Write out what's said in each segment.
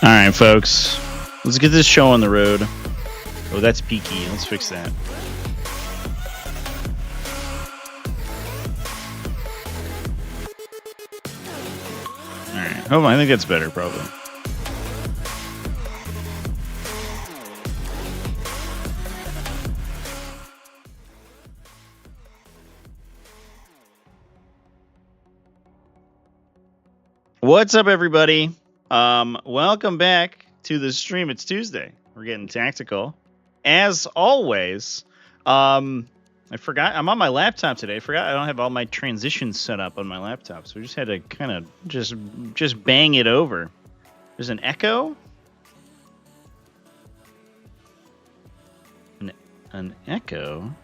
All right, folks, let's get this show on the road. Oh, that's peaky. Let's fix that. All right, hold on. I think that's better, probably. What's up, everybody? Welcome back to the stream. It's Tuesday. We're getting tactical. As always, I forgot I'm on my laptop today. I forgot I don't have all my transitions set up on my laptop, so we just had to kind of just bang it over. There's an echo. An echo.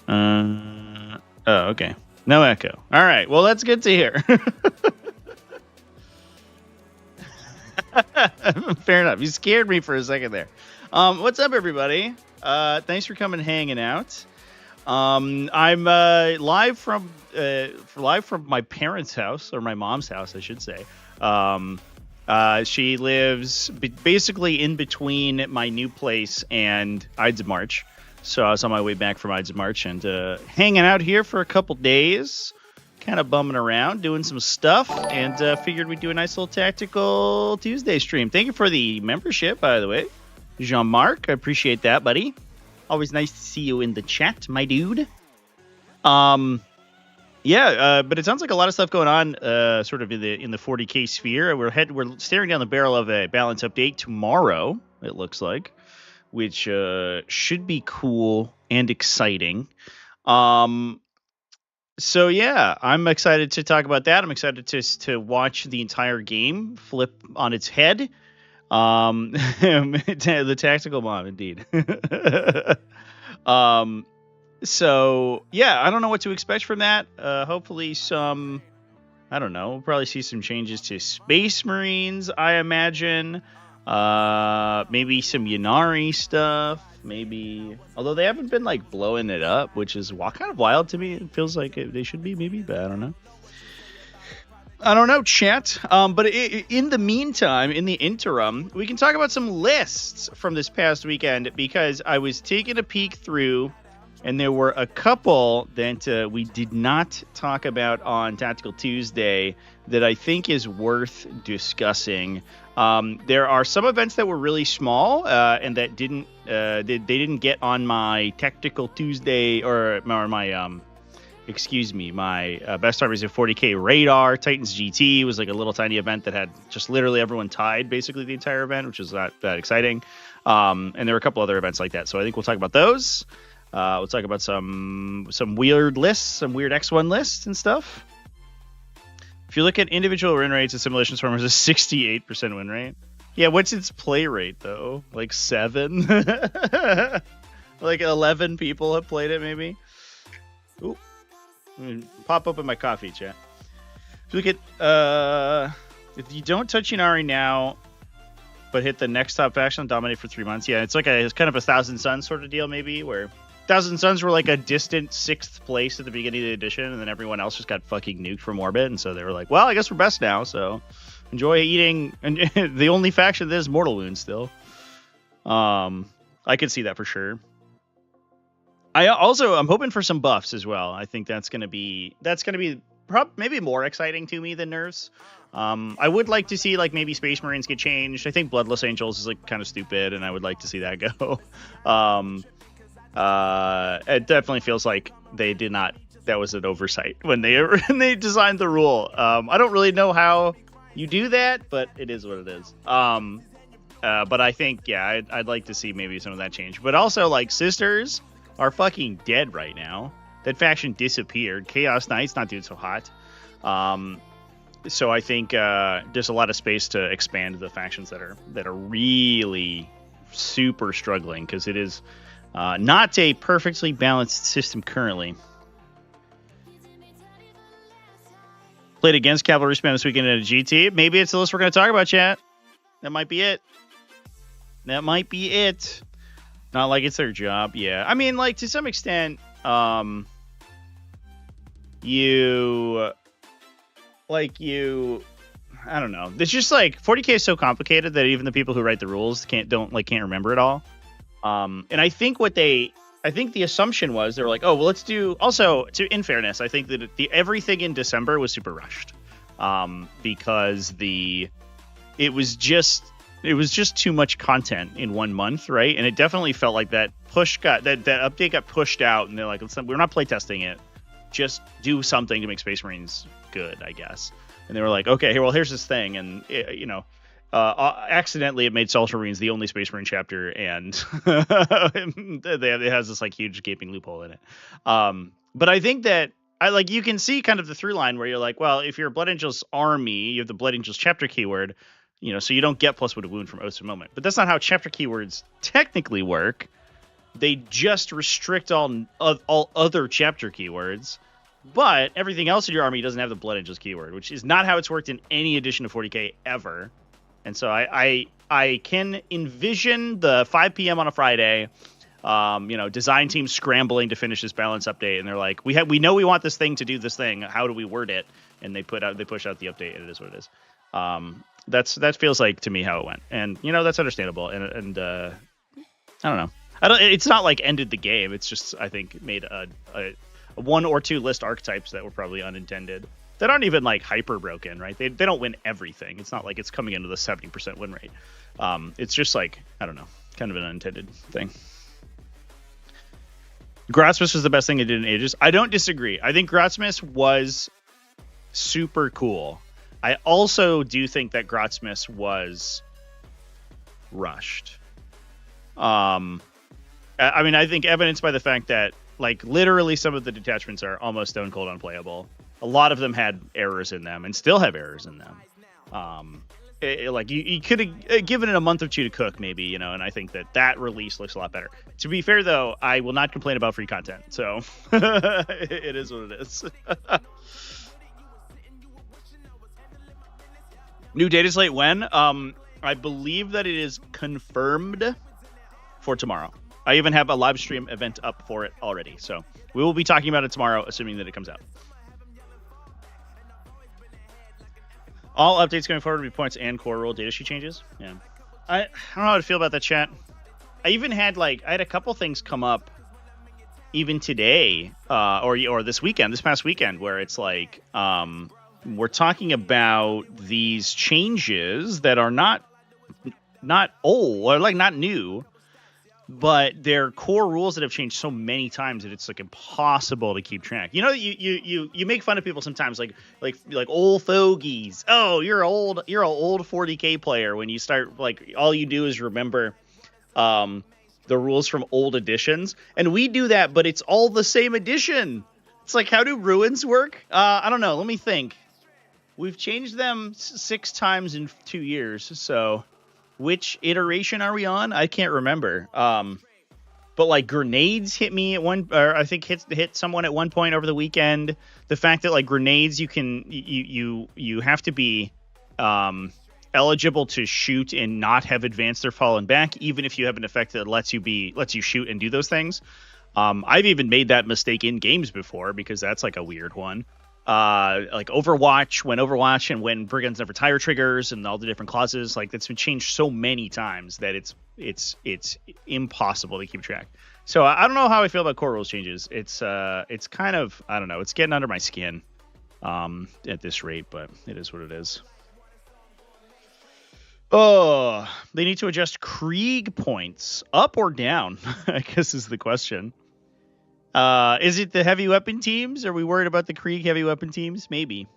Oh, okay. No echo. All right. Well, that's good to hear. Fair enough. You scared me for a second there. What's up, everybody? Thanks for coming and hanging out. I'm live from my parents' house, or my mom's house, I should say. She lives basically in between my new place and Ides of March. So I was on my way back from Ides of March and hanging out here for a couple days, kind of bumming around, doing some stuff, and figured we'd do a nice little Tactical Tuesday stream. Thank you for the membership, by the way, Jean-Marc. I appreciate that, buddy. Always nice to see you in the chat, my dude. But it sounds like a lot of stuff going on, sort of in the 40k sphere. We're staring down the barrel of a balance update tomorrow. It looks like. Which should be cool and exciting. So yeah, I'm excited to talk about that. I'm excited to watch the entire game flip on its head. The tactical mom, indeed. So yeah, I don't know what to expect from that. Hopefully I don't know. We'll probably see some changes to Space Marines, I imagine. Maybe some Yanari stuff, maybe, although they haven't been like blowing it up, which is kind of wild to me. It feels like they should be, maybe, but I don't know, chat. But in the meantime, in the interim, we can talk about some lists from this past weekend, because I was taking a peek through and there were a couple that we did not talk about on Tactical Tuesday that I think is worth discussing. There are some events that were really small and that didn't they didn't get on my Tactical Tuesday or my Best Armies of 40k radar. Titans GT was like a little tiny event that had just literally everyone tied basically the entire event, which was not that exciting. And there were a couple other events like that, so I think we'll talk about those. We'll talk about some weird lists, some weird X1 lists and stuff. If you look at individual win rates, Assimilation Swarm has a 68% win rate. Yeah, what's its play rate, though? Like 7? Like 11 people have played it, maybe? Ooh. Pop open my coffee, chat. If you look at... if you don't touch Yanari now, but hit the next top faction, dominate for 3 months. Yeah, it's kind of a Thousand Suns sort of deal, maybe, where... Thousand Suns were like a distant 6th place at the beginning of the edition, and then everyone else just got fucking nuked from orbit, and so they were like, well, I guess we're best now, so enjoy eating. And the only faction that is Mortal Wound still. I could see that for sure. I'm hoping for some buffs as well. I think that's gonna be maybe more exciting to me than nerfs. I would like to see like maybe Space Marines get changed. I think Bloodless Angels is like kind of stupid, and I would like to see that go. It definitely feels like they did not. That was an oversight when they designed the rule. I don't really know how you do that, but it is what it is. But I think, yeah, I'd like to see maybe some of that change. But also, like, Sisters are fucking dead right now. That faction disappeared. Chaos Knight's not doing so hot. So I think there's a lot of space to expand the factions that are really super struggling, because it is. Not a perfectly balanced system currently. Played against Cavalry Spam this weekend at a GT. Maybe it's the list we're going to talk about, chat. That might be it. Not like it's their job. Yeah. I mean, like, to some extent, you like I don't know. It's just like 40k is so complicated that even the people who write the rules can't remember it all. And I think the assumption was they were like, oh well, let's do. Also, in fairness, I think that everything in December was super rushed, because it was just too much content in 1 month, right? And it definitely felt like that update got pushed out, and they're like, we're not playtesting it. Just do something to make Space Marines good, I guess. And they were like, okay, well, here's this thing, and accidentally it made Ultramarines the only Space Marine chapter, and it has this like huge gaping loophole in it. But I think that you can see kind of the through line where you're like, well, if you're a Blood Angels army, you have the Blood Angels chapter keyword, so you don't get +1 to wound from Oaths of Moment. But that's not how chapter keywords technically work. They just restrict all other chapter keywords, but everything else in your army doesn't have the Blood Angels keyword, which is not how it's worked in any edition of 40k ever. And so I can envision the 5 p.m. on a Friday, design team scrambling to finish this balance update, and they're like, we know we want this thing to do this thing. How do we word it? And they push out the update, and it is what it is. That feels like to me how it went, and that's understandable. And I don't know. It's not like ended the game. It's just, I think, made a 1 or 2 list archetypes that were probably unintended, that aren't even like hyper broken, right? They don't win everything. It's not like it's coming into the 70% win rate. It's just like, I don't know, kind of an unintended thing. Grotsmith was the best thing it did in ages. I don't disagree. I think Grotsmith was super cool. I also do think that Grotsmith was rushed. I think evidenced by the fact that like literally some of the detachments are almost stone cold unplayable. A lot of them had errors in them and still have errors in them. You could have given it a month or 2 to cook, maybe, and I think that release looks a lot better. To be fair, though, I will not complain about free content, so it is what it is. New Dataslate when? I believe that it is confirmed for tomorrow. I even have a live stream event up for it already, so we will be talking about it tomorrow, assuming that it comes out. All updates going forward will be points and core rule data sheet changes. Yeah, I don't know how to feel about that, chat. I even had I had a couple things come up even today, or this past weekend, where it's like we're talking about these changes that are not old or like not new, but they're core rules that have changed so many times that it's like impossible to keep track. You make fun of people sometimes, like old fogies. Oh, you're an old 40k player when you start like all you do is remember the rules from old editions, and we do that, but it's all the same edition. It's like, how do ruins work? I don't know. Let me think. We've changed them 6 times in 2 years, so. Which iteration are we on? I can't remember. But like grenades hit me at I think hit someone at one point over the weekend. The fact that like grenades, you have to be eligible to shoot and not have advanced or fallen back, even if you have an effect that lets you shoot and do those things. I've even made that mistake in games before, because that's like a weird one. Like Overwatch and when Brigands Never Tire triggers and all the different clauses, like that's been changed so many times that it's impossible to keep track. So I don't know how I feel about core rules changes. It's kind of, I don't know, it's getting under my skin at this rate, but it is what it is. Oh, they need to adjust Krieg points up or down, I guess is the question. Is it the heavy weapon teams? Are we worried about the Krieg heavy weapon teams? Maybe.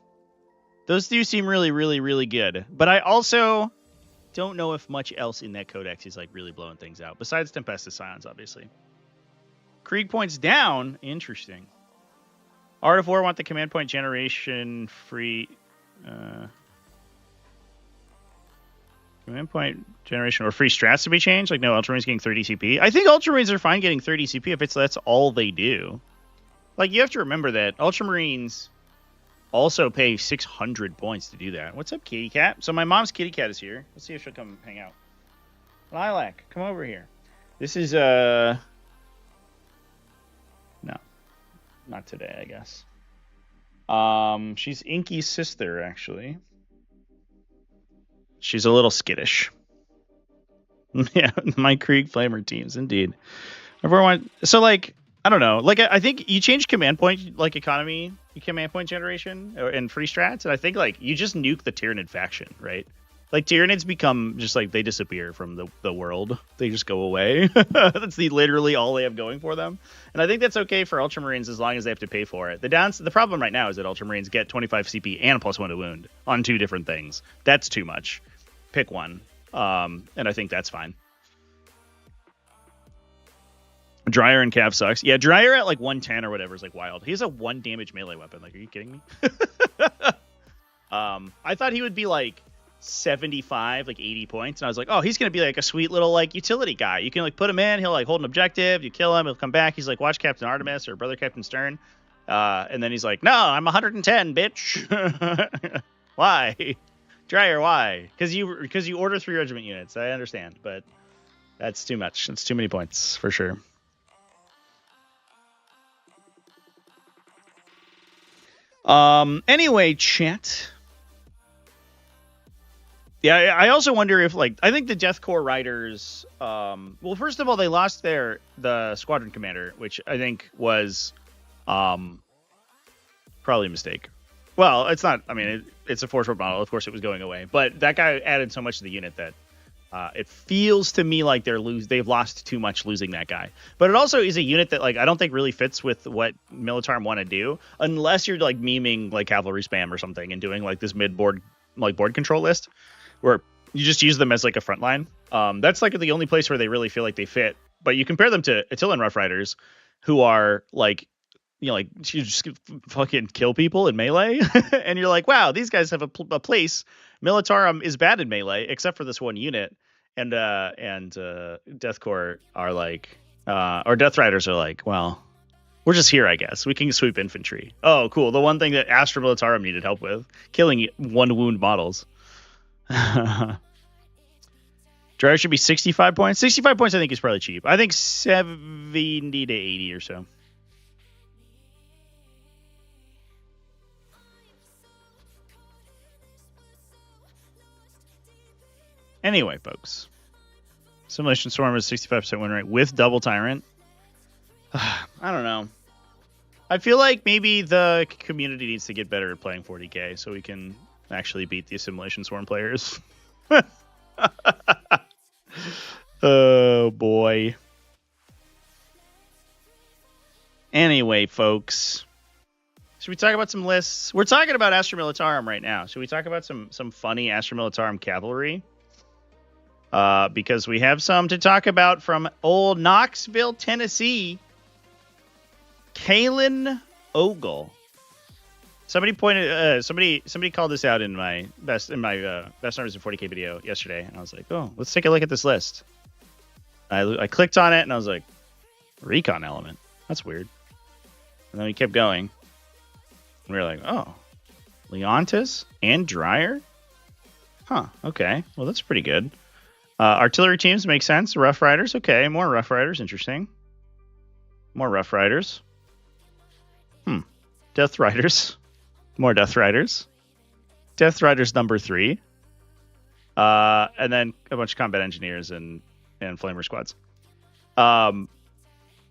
Those do seem really, really, really good. But I also don't know if much else in that codex is like really blowing things out. Besides Tempestus Scions, obviously. Krieg points down. Interesting. Art of War want the command point generation free. Command point generation or free strats to be changed? Like, no, Ultramarines getting 30 CP? I think Ultramarines are fine getting 30 CP if that's all they do. Like, you have to remember that Ultramarines also pay 600 points to do that. What's up, kitty cat? So my mom's kitty cat is here. Let's see if she'll come hang out. Lilac, come over here. This is, no. Not today, I guess. She's Inky's sister, actually. She's a little skittish. Yeah, my Krieg Flamer teams, indeed. Everyone, so like, I don't know. Like, I think you change command point, like economy, command point generation, and free strats, and I think like you just nuke the Tyranid faction, right? Like Tyranids become just like they disappear from the world. They just go away. That's literally all they have going for them. And I think that's okay for Ultramarines as long as they have to pay for it. The problem right now is that Ultramarines get 25 CP and a +1 to wound on 2 different things. That's too much. Pick one. And I think that's fine. Dryer and Cav sucks. Yeah, Dryer at like 110 or whatever is like wild. He's a 1 damage melee weapon. Like, are you kidding me? I thought he would be like 75, like 80 points, and I was like, oh, he's gonna be like a sweet little like utility guy. You can like put him in, he'll like hold an objective, you kill him, he'll come back, he's like, watch Captain Artemis or Brother Captain Stern, and then he's like, no, I'm 110, bitch. Why? Dryer, why? Because you order 3 regiment units. I understand, but that's too much. It's too many points for sure. Anyway, chat. Yeah, I also wonder if, like, I think the Death Corps riders, well, first of all, they lost the squadron commander, which I think was, probably a mistake. Well, it's not, I mean, it's a Force Warp model. Of course it was going away, but that guy added so much to the unit that, it feels to me like they've lost too much losing that guy. But it also is a unit that, like, I don't think really fits with what Militarum want to do, unless you're like memeing like cavalry spam or something and doing like this mid-board, like board control list, where you just use them as like a front line. That's like the only place where they really feel like they fit. But you compare them to Attilan Rough Riders, who are like, you know, like you just fucking kill people in melee, and you're like, wow, these guys have a place. Militarum is bad in melee, except for this one unit, and Death Corps are like, or Death Riders are like, well, we're just here, I guess. We can sweep infantry. Oh, cool. The one thing that Astra Militarum needed help with, killing 1 wound models. Dryer should be 65 points. 65 points I think is probably cheap. I think 70 to 80 or so. Anyway, folks. Assimilation Swarm is 65% win rate with double Tyrant. I don't know. I feel like maybe the community needs to get better at playing 40k so we can actually beat the Assimilation Swarm players. Oh, boy. Anyway, folks. Should we talk about some lists? We're talking about Astra Militarum right now. Should we talk about some funny Astra Militarum cavalry? Because we have some to talk about from old Knoxville, Tennessee. Kalen Ogle. Somebody pointed. Somebody called this out in my best numbers in 40k video yesterday, and I was like, oh, let's take a look at this list. I clicked on it, and I was like, recon element. That's weird. And then we kept going. And we were like, oh, Leontis and Dryer? Huh, okay. Well, that's pretty good. Artillery teams make sense. Rough Riders, okay. More Rough Riders, interesting. More Rough Riders. Death Riders. More Death Riders. Death Riders number 3. And then a bunch of combat engineers and flamer squads.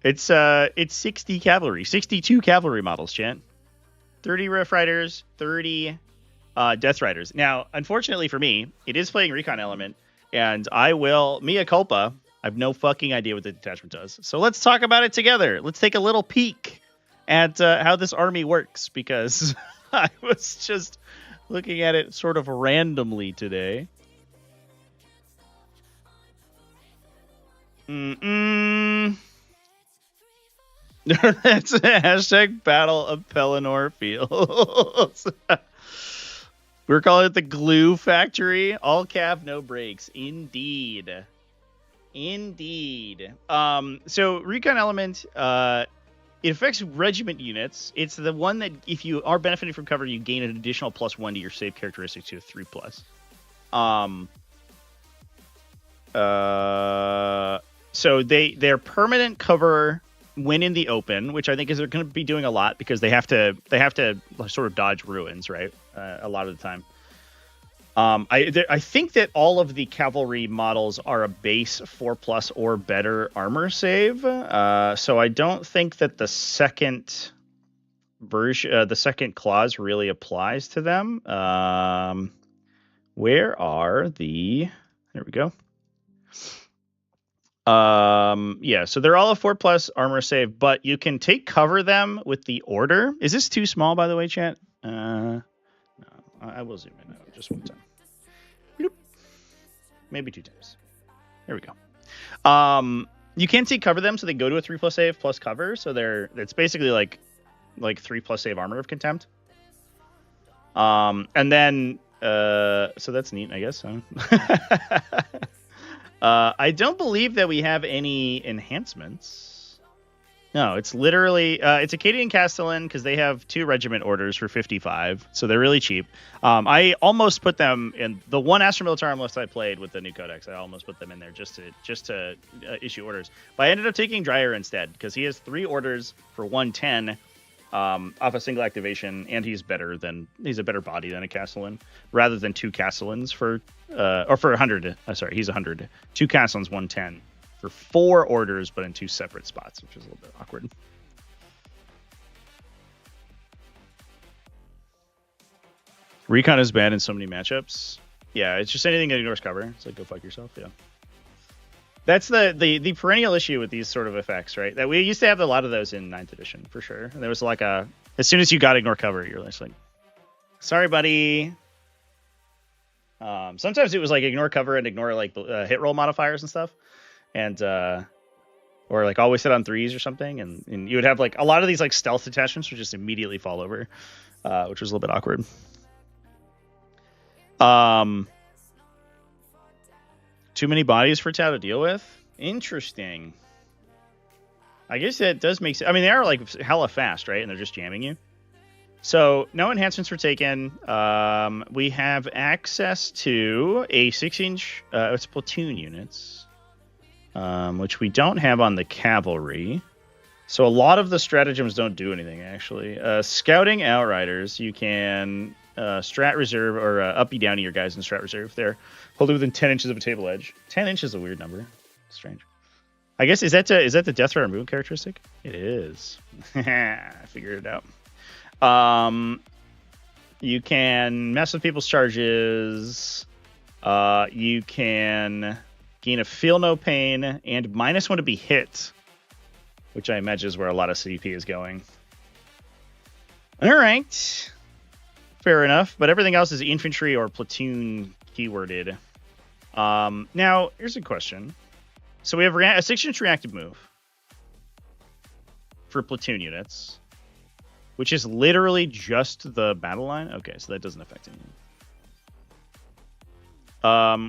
It's 60 cavalry, 62 cavalry models, chat. 30 Rough Riders, 30 Death Riders. Now, unfortunately for me, it is playing recon element, and I will mea culpa. I have no fucking idea what the detachment does. So let's talk about it together. Let's take a little peek at how this army works, because I was just looking at it sort of randomly today. That's a hashtag Battle of Pelennor Fields. We're calling it the Glue Factory. All cap, no breaks. Indeed. So recon element, it affects regiment units. It's the one that if you are benefiting from cover, you gain an additional +1 to your save characteristics to a 3+. So they're permanent cover when in the open, which I think is they're going to be doing a lot because they have to sort of dodge ruins, right? A lot of the time. I think that all of the cavalry models are a base 4+ or better armor save. So I don't think that the second version, the second clause really applies to them. Where are the? There we go. Yeah, so they're all a 4+ armor save, but you can take cover them with the order. Is this too small, by the way, chat? No, I will zoom in just one time. Bloop. Maybe 2 times. There we go. You can take cover them, so they go to a 3+ save plus cover. So it's basically like 3+ save armor of contempt. And then so that's neat, I guess. I don't believe that we have any enhancements. No, it's literally it's Acadian Castellan because they have 2 regiment orders for 55, so they're really cheap. I almost put them in the one Astra Militarum list I played with the new codex. I almost put them in there just to issue orders, but I ended up taking Dreyer instead because he has 3 orders for 110 off a single activation, and he's a better body than a Castellan, rather than 2 Castellans for 100. Sorry, he's 100. 2 Castellans, 110 for 4 orders, but in 2 separate spots, which is a little bit awkward. Recon is bad in so many matchups. Yeah, it's just anything that ignores cover. It's like, go fuck yourself. Yeah. That's the perennial issue with these sort of effects, right? That we used to have a lot of those in 9th edition, for sure. And there was like as soon as you got ignore cover, you're just like, sorry, buddy. Sometimes it was like ignore cover and ignore like hit roll modifiers and stuff. And, or like always hit on 3s or something. And you would have like a lot of these like stealth attachments would just immediately fall over, which was a little bit awkward. Too many bodies for Tau to deal with? Interesting. I guess that does make sense. I mean, they are like hella fast, right? And they're just jamming you. So no enhancements were taken. We have access to a 6-inch it's platoon units, which we don't have on the cavalry. So a lot of the stratagems don't do anything, actually. Scouting Outriders, you can strat reserve or uppy downy your guys in strat reserve. They're holding within 10 inches of a table edge. 10 inches is a weird number. Strange. I guess is that the death threat or movement characteristic? It is. I figured it out. You can mess with people's charges. You can gain a feel no pain and -1 to be hit, which I imagine is where a lot of CP is going. All right. Fair enough, but everything else is infantry or platoon keyworded. Now, here's a question. So we have a 6-inch reactive move for platoon units, which is literally just the battle line. Okay, so that doesn't affect anything.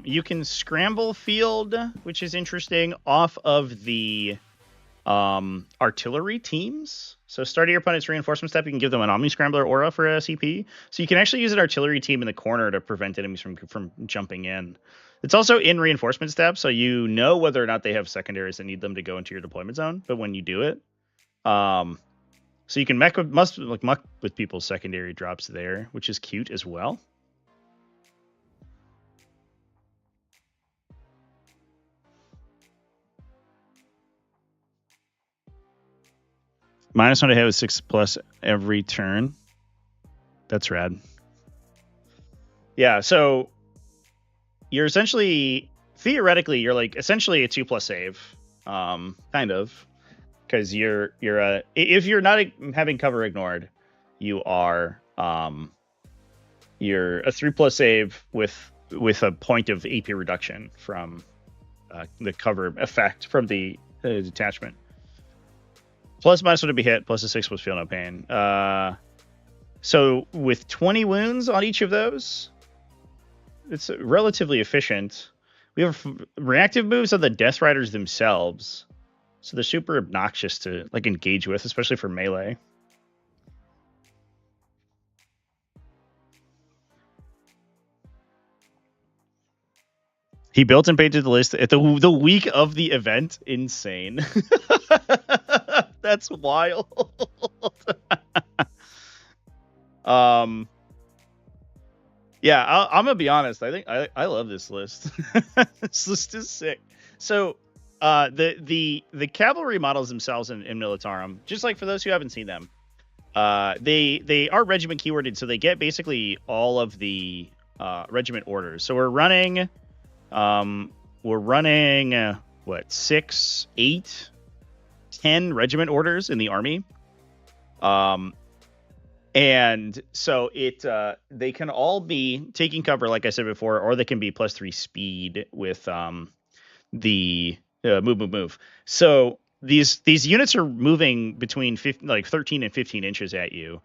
You can scramble field, which is interesting, off of the artillery teams. So starting your opponent's reinforcement step, you can give them an Omni Scrambler aura for a CP. So you can actually use an artillery team in the corner to prevent enemies from jumping in. It's also in reinforcement step, so you know whether or not they have secondaries that need them to go into your deployment zone. But when you do it, so you can muck with people's secondary drops there, which is cute as well. -1 to hit with 6+ every turn. That's rad. Yeah, so you're essentially, theoretically, you're like essentially a 2+ save, kind of, because you're if you're not having cover ignored, you're a 3+ save with a point of AP reduction from the cover effect from the detachment. +/- to be hit, +6 was feel no pain. So with 20 wounds on each of those, it's relatively efficient. We have reactive moves on the Death Riders themselves, so they're super obnoxious to like engage with, especially for melee. He built and painted the list at the week of the event. Insane. That's wild. Yeah, I'm gonna be honest. I think I love this list. This list is sick. So, the cavalry models themselves in Militarum, just like for those who haven't seen them, they are regiment keyworded, so they get basically all of the regiment orders. So we're running what, 6, 8, 10 regiment orders in the army. And so they can all be taking cover, like I said before, or they can be +3 speed with the move. So these units are moving between 13 and 15 inches at you.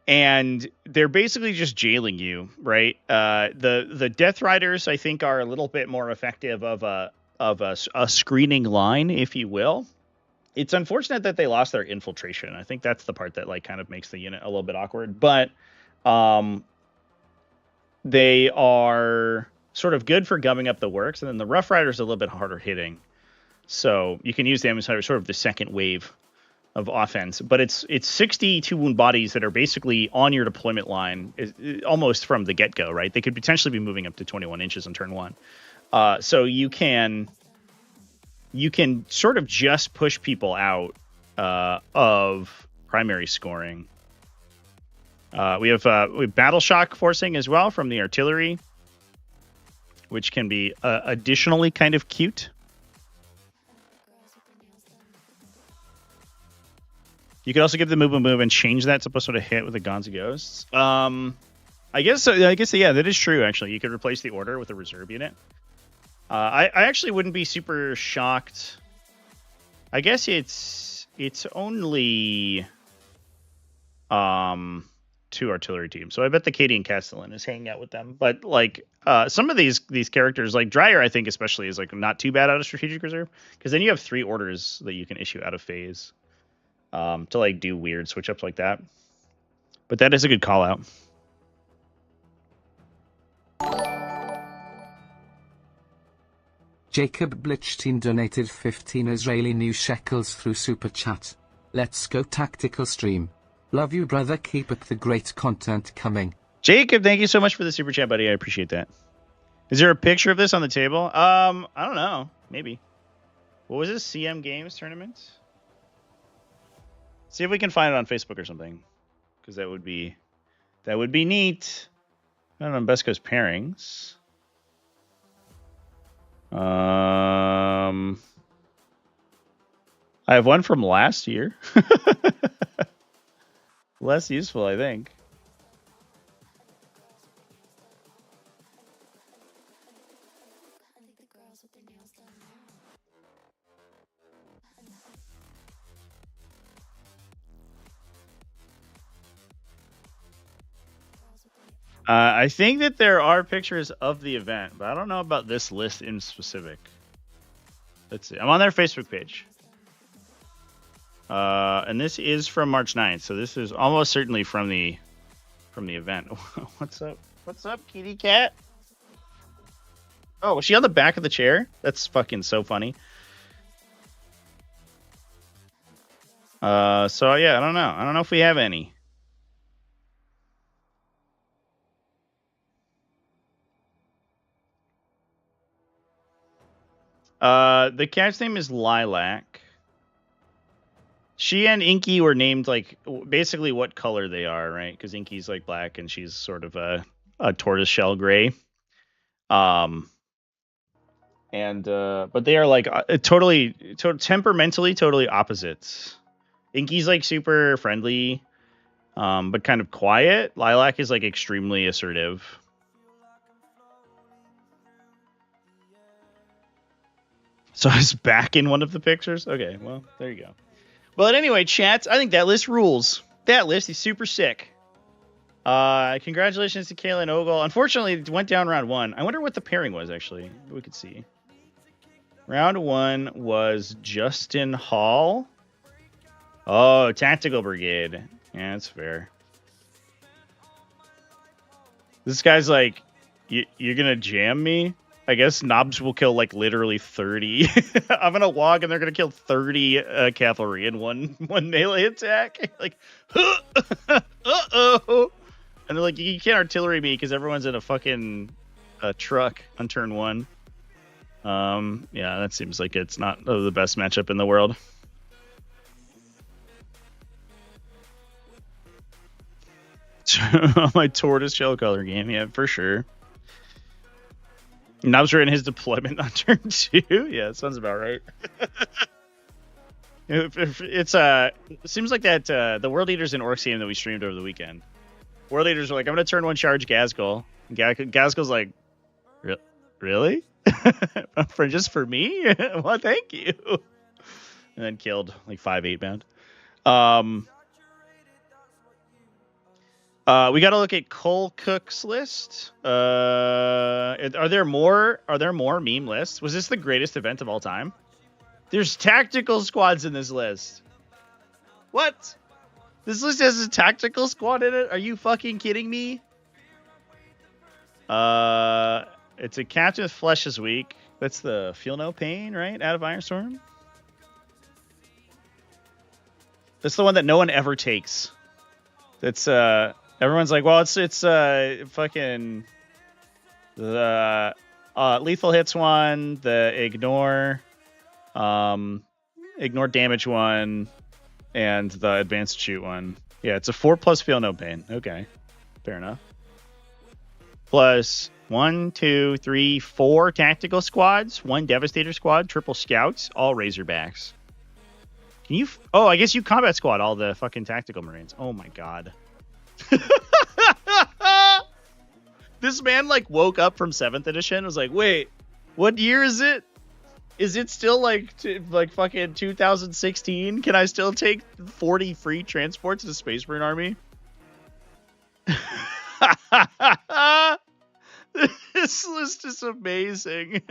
And they're basically just jailing you, right? The Death Riders, I think, are a little bit more effective of a screening line, if you will. It's unfortunate that they lost their infiltration. I think that's the part that kind of makes the unit a little bit awkward. But they are sort of good for gumming up the works, and then the Rough Riders are a little bit harder hitting. So you can use them as sort of the second wave of offense. But it's 62 wound bodies that are basically on your deployment line, almost from the get-go, right? They could potentially be moving up to 21 inches on turn 1. So you can sort of just push people out of primary scoring. We have battle shock forcing as well from the artillery, which can be additionally kind of cute. You could also give the move and change that to sort of hit with the Gonza Ghosts. I guess yeah, that is true. Actually, you could replace the order with a reserve unit. I actually wouldn't be super shocked. I guess it's only 2 artillery teams, so I bet the Cadian Castellan is hanging out with them. But some of these characters, like Dryer, I think especially is not too bad out of strategic reserve, because then you have 3 orders that you can issue out of phase to do weird switch ups like that. But that is a good call out. Jacob Blichstein donated 15 Israeli new shekels through Super Chat. Let's go Tactical Stream. Love you, brother. Keep up the great content coming. Jacob, thank you so much for the Super Chat, buddy. I appreciate that. Is there a picture of this on the table? I don't know. Maybe. What was this? CM Games tournament? See if we can find it on Facebook or something, because that would be neat. I don't know. Best Coast pairings. I have one from last year. Less useful, I think. I think that there are pictures of the event, but I don't know about this list in specific. Let's see. I'm on their Facebook page. And this is from March 9th, so this is almost certainly from the event. What's up? What's up, kitty cat? Oh, was she on the back of the chair? That's fucking so funny. So yeah, I don't know. I don't know if we have any. The cat's name is Lilac. She and Inky were named basically what color they are, right? Because Inky's black and she's sort of a tortoise shell gray. But they are temperamentally totally opposites. Inky's super friendly, but kind of quiet. Lilac is extremely assertive. So I was back in one of the pictures. Okay, well, there you go. Well, anyway, chats, I think that list rules. That list is super sick. Congratulations to Kayla and Ogle. Unfortunately, it went down round 1. I wonder what the pairing was, actually. We could see. Round 1 was Justin Hall. Oh, Tactical Brigade. Yeah, that's fair. This guy's you're going to jam me? I guess Knobs will kill like literally 30. I'm gonna log and they're gonna kill 30 cavalry in one melee attack. Like, uh-oh. And they're like, you can't artillery me because everyone's in a fucking truck on turn 1. Yeah, that seems like it's not the best matchup in the world. My tortoise shell color game, yeah, for sure. Knobs are in his deployment on turn 2. Yeah, sounds about right. It seems like that the World Eaters in Orcs game that we streamed over the weekend. World Eaters are like, I'm gonna turn 1 charge Gazgul. And Gazgul's like, really? for me? Well, thank you. And then killed like 5/8 bound. We got to look at Cole Cook's list. Are there more meme lists? Was this the greatest event of all time? There's tactical squads in this list. What? This list has a tactical squad in it? Are you fucking kidding me? It's a Captain with Flesh this week. That's the Feel No Pain, right? Out of Ironstorm. That's the one that no one ever takes. That's everyone's like, well, it's fucking the lethal hits one, the ignore damage one, and the advanced shoot one. Yeah, it's a 4+ Feel No Pain. Okay, fair enough. Plus 1, 2, 3, 4 tactical squads, 1 Devastator squad, triple scouts, all Razorbacks. Can you? Oh, I guess you combat squad all the fucking tactical Marines. Oh my god. This man like woke up from 7th edition and was like, wait, what year is it? Is it still like fucking 2016? Can I still take 40 free transports to the Space Marine Army? This list is amazing.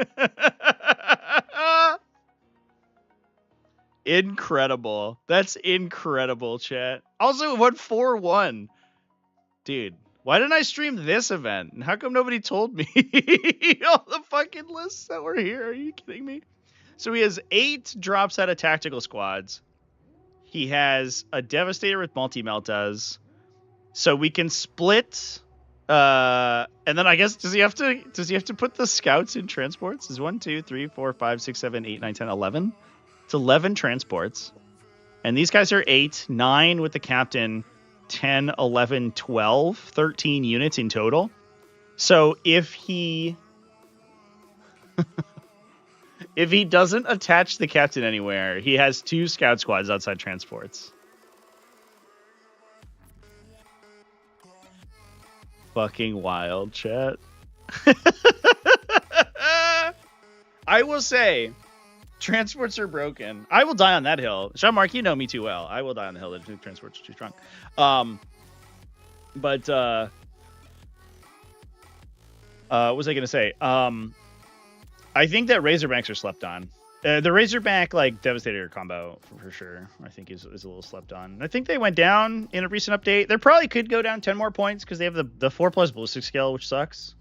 Incredible. That's incredible, chat. Also, what 4-1? Dude, why didn't I stream this event? And how come nobody told me? All the fucking lists that were here. Are you kidding me? So he has 8 drops out of tactical squads. He has a Devastator with multi-meltas. So we can split. And then I guess does he have to put the scouts in transports? Is 1, 2, 3, 4, 5, 6, 7, 8, 9, 10, 11. It's 11 transports. And these guys are 8, 9 with the captain, 10, 11, 12, 13 units in total. So if he if he doesn't attach the captain anywhere, he has 2 scout squads outside transports. Fucking wild, chat. I will say, transports are broken. I will die on that hill. Jean-Marc, you know me too well. I will die on the hill that transports are too strong. What was I going to say? I think that Razorbacks are slept on. The Razorback like Devastator combo for sure, I think is a little slept on. I think they went down in a recent update. They probably could go down 10 more points because they have the 4+ ballistic skill, which sucks.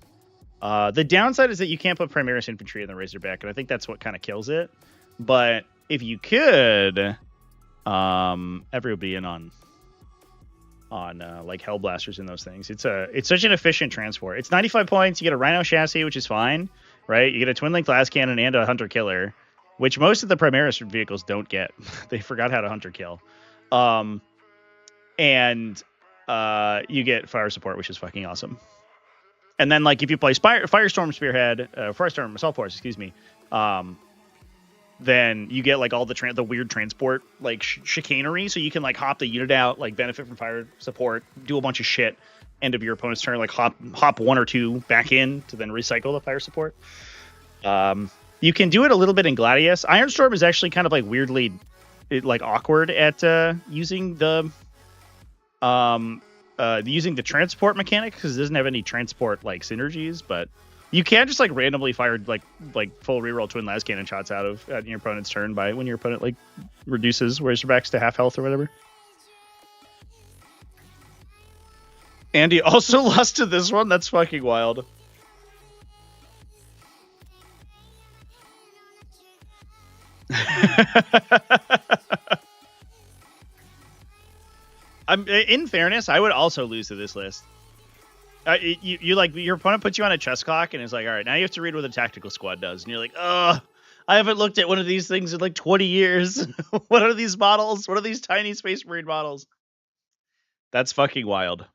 The downside is that you can't put Primaris infantry in the Razorback, and I think that's what kind of kills it. But if you could, everybody in on like Hellblasters and those things. It's such an efficient transport. It's 95 points. You get a Rhino chassis, which is fine, right? You get a twin link glass cannon and a hunter killer, which most of the Primaris vehicles don't get. They forgot how to hunter kill. And you get fire support, which is fucking awesome. And then like if you play Firestorm Spearhead, Firestorm Assault Force, excuse me, then you get like all the weird transport like chicanery, so you can like hop the unit out, like benefit from fire support, do a bunch of shit, end of your opponent's turn, like hop 1 or 2 back in to then recycle the fire support. You can do it a little bit in Gladius. Ironstorm is actually kind of like weirdly like awkward at using the transport mechanic because it doesn't have any transport like synergies, but you can just like randomly fire like full reroll twin las cannon shots at your opponent's turn by when your opponent like reduces Razorbacks to half health or whatever. Andy also lost to this one. That's fucking wild. In fairness, I would also lose to this list. You like your opponent puts you on a chess clock and is like, all right, now you have to read what the tactical squad does, and you're like, I haven't looked at one of these things in like 20 years. What are these models? What are these tiny Space Marine models? That's fucking wild.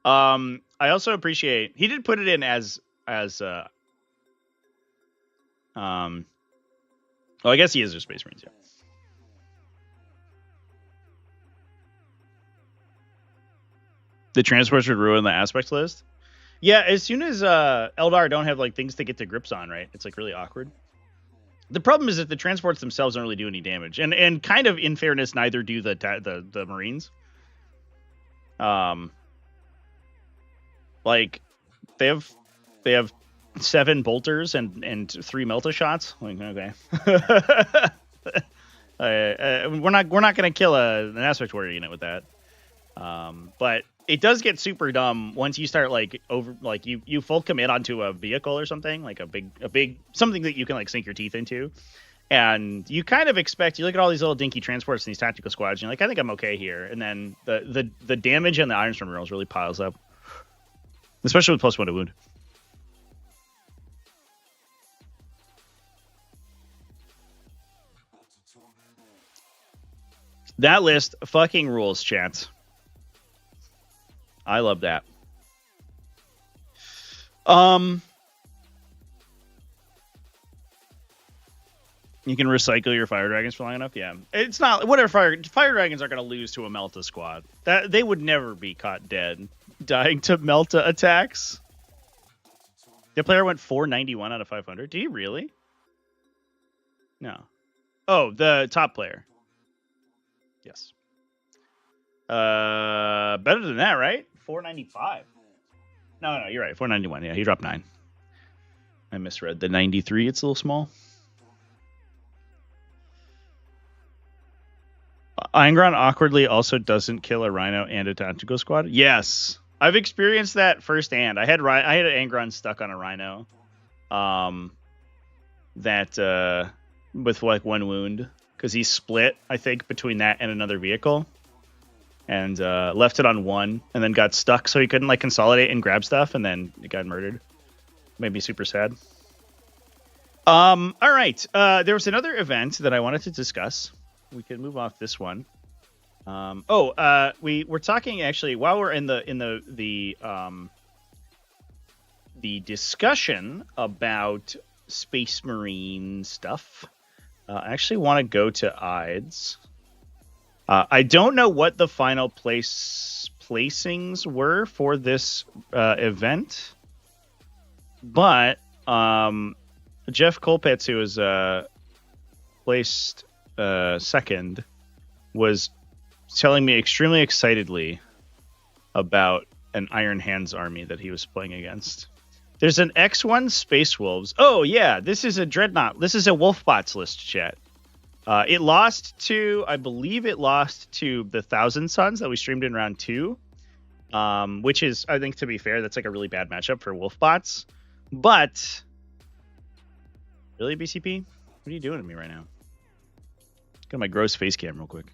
I also appreciate he did put it in as oh, I guess he is a Space Marines, yeah. The transports would ruin the aspect list. Yeah, as soon as Eldar don't have like things to get their grips on, right? It's like really awkward. The problem is that the transports themselves don't really do any damage, and kind of in fairness, neither do the Marines. Like they have 7 bolters and 3 melta shots. Like, okay. We're not gonna kill an aspect warrior unit with that. But it does get super dumb once you start like you full commit onto a vehicle or something, like a big something that you can like sink your teeth into. And you kind of expect, you look at all these little dinky transports in these tactical squads, and you're like, I think I'm okay here. And then the damage and the Iron Storm rolls really piles up. Especially with +1 to wound. That list fucking rules, chat. I love that. You can recycle your fire dragons for long enough. Yeah, it's not whatever. Fire dragons aren't going to lose to a Melta squad. That they would never be caught dead, dying to Melta attacks. The player went 491 out of 500. Did he really? No. Oh, the top player. Yes. Better than that, right? 495. No, you're right. 491. Yeah, he dropped 9. I misread the 93. It's a little small. Ingron awkwardly also doesn't kill a Rhino and a tactical squad. Yes, I've experienced that firsthand. I had an Angron stuck on a Rhino, that with like 1 wound because he split, I think, between that and another vehicle, and left it on 1, and then got stuck, so he couldn't like consolidate and grab stuff, and then it got murdered. Made me super sad. All right, there was another event that I wanted to discuss. We can move off this one. We're talking actually while we're in the discussion about Space Marine stuff. I actually want to go to IDES. I don't know what the final placings were for this event, but Jeff Colpitz, who was placed second, was telling me extremely excitedly about an Iron Hands army that he was playing against. There's an X1 Space Wolves. Oh yeah, this is a Dreadnought. This is a Wolfbots list, chat. I believe it lost to the Thousand Suns that we streamed in round 2, which is, I think, to be fair, that's like a really bad matchup for Wolfbots. But really, BCP, what are you doing to me right now? Got my gross face cam real quick.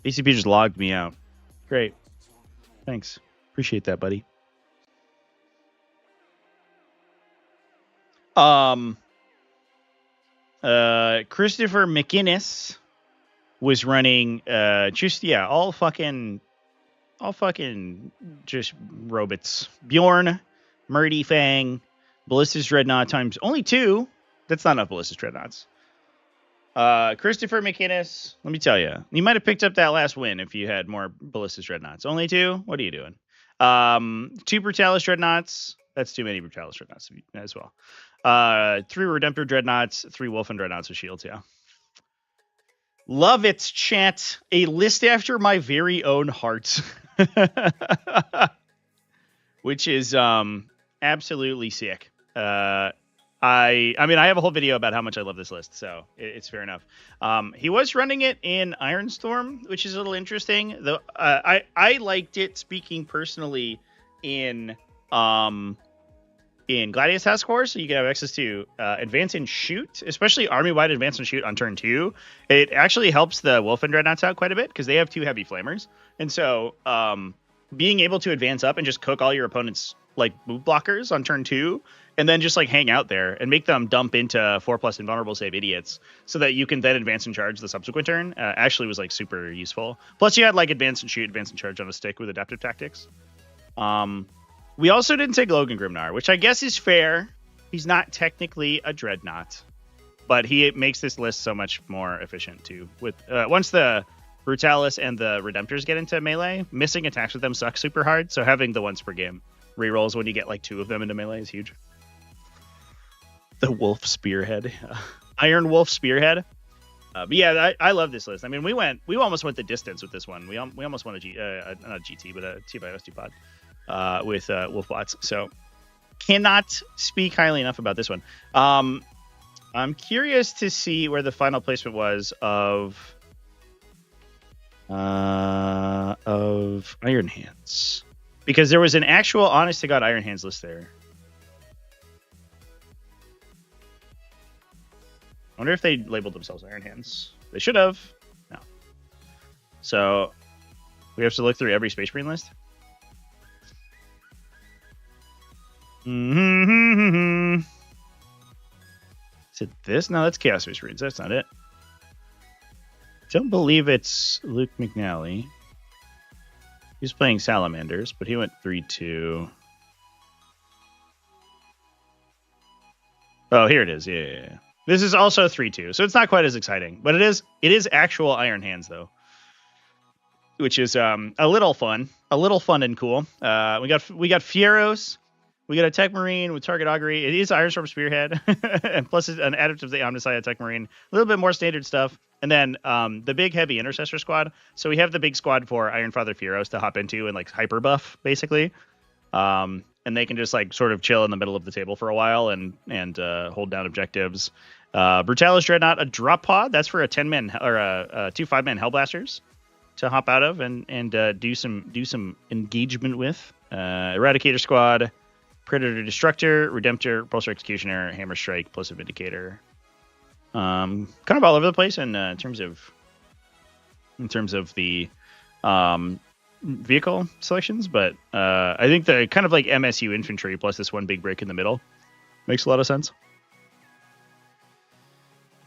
BCP just logged me out. Great. Thanks. Appreciate that, buddy. Christopher McInnes was running all fucking just robots. Bjorn, Murdy Fang, Ballistic Dreadnought times only 2. That's not enough Ballistic Dreadnoughts. Christopher McInnes, let me tell you, you might have picked up that last win if you had more Ballistic Dreadnoughts. Only 2? What are you doing? 2 Brutalis Dreadnoughts. That's too many Brutalis Dreadnoughts as well. 3 Redemptor Dreadnoughts, 3 Wolfen Dreadnoughts with shields, yeah. Love it, chat. A list after my very own heart. Which is absolutely sick. I mean, I have a whole video about how much I love this list, so it's fair enough. He was running it in Ironstorm, which is a little interesting. Though I liked it, speaking personally, in Gladius Task Force. So you can have access to Advance and Shoot, especially army-wide Advance and Shoot on turn 2. It actually helps the Wolf and Dreadnoughts out quite a bit because they have 2 heavy flamers, and so being able to advance up and just cook all your opponent's like move blockers on turn 2, and then just like hang out there and make them dump into 4+ invulnerable save idiots, so that you can then advance and charge the subsequent turn. Actually, was like super useful. Plus, you had like advance and shoot, advance and charge on a stick with adaptive tactics. We also didn't take Logan Grimnar, which I guess is fair. He's not technically a dreadnought, but he makes this list so much more efficient too. With once the Brutalis and the Redemptors get into melee, missing attacks with them sucks super hard. So having the once per game rerolls when you get like 2 of them into melee is huge. The Wolf Spearhead, Iron Wolf Spearhead. But yeah, I love this list. I mean, we almost went the distance with this one. We almost won not a GT, but a TBIOSD pod with Wolfbots. So cannot speak highly enough about this one. I'm curious to see where the final placement was of Iron Hands, because there was an actual honest to God Iron Hands list there. I wonder if they labeled themselves Iron Hands. They should have. No. So we have to look through every Space Marine list. Is it this? No, that's Chaos Space Marines. That's not it. Don't believe it's Luke McNally. He's playing Salamanders, but he went 3-2. Oh, here it is. Yeah. This is also 3-2, so it's not quite as exciting, but it is actual Iron Hands though, which is a little fun and cool. We got Fieros, we got a Tech Marine with Target Augury. It is Ironstorm Spearhead, and plus an additive of the Omnissiah Tech Marine. A little bit more standard stuff, and then the big heavy Intercessor squad. So we have the big squad for Ironfather Fieros to hop into and like hyper buff basically. And they can just like sort of chill in the middle of the table for a while and hold down objectives. Brutalis Dreadnought, a drop pod. That's for a 10-man or a 2 5-man Hellblasters to hop out of and do some engagement with. Eradicator Squad, Predator Destructor, Redemptor, Pulsar Executioner, Hammer Strike, plus a Vindicator. Kind of all over the place in terms of the vehicle selections, but I think the kind of like MSU infantry plus this one big break in the middle makes a lot of sense,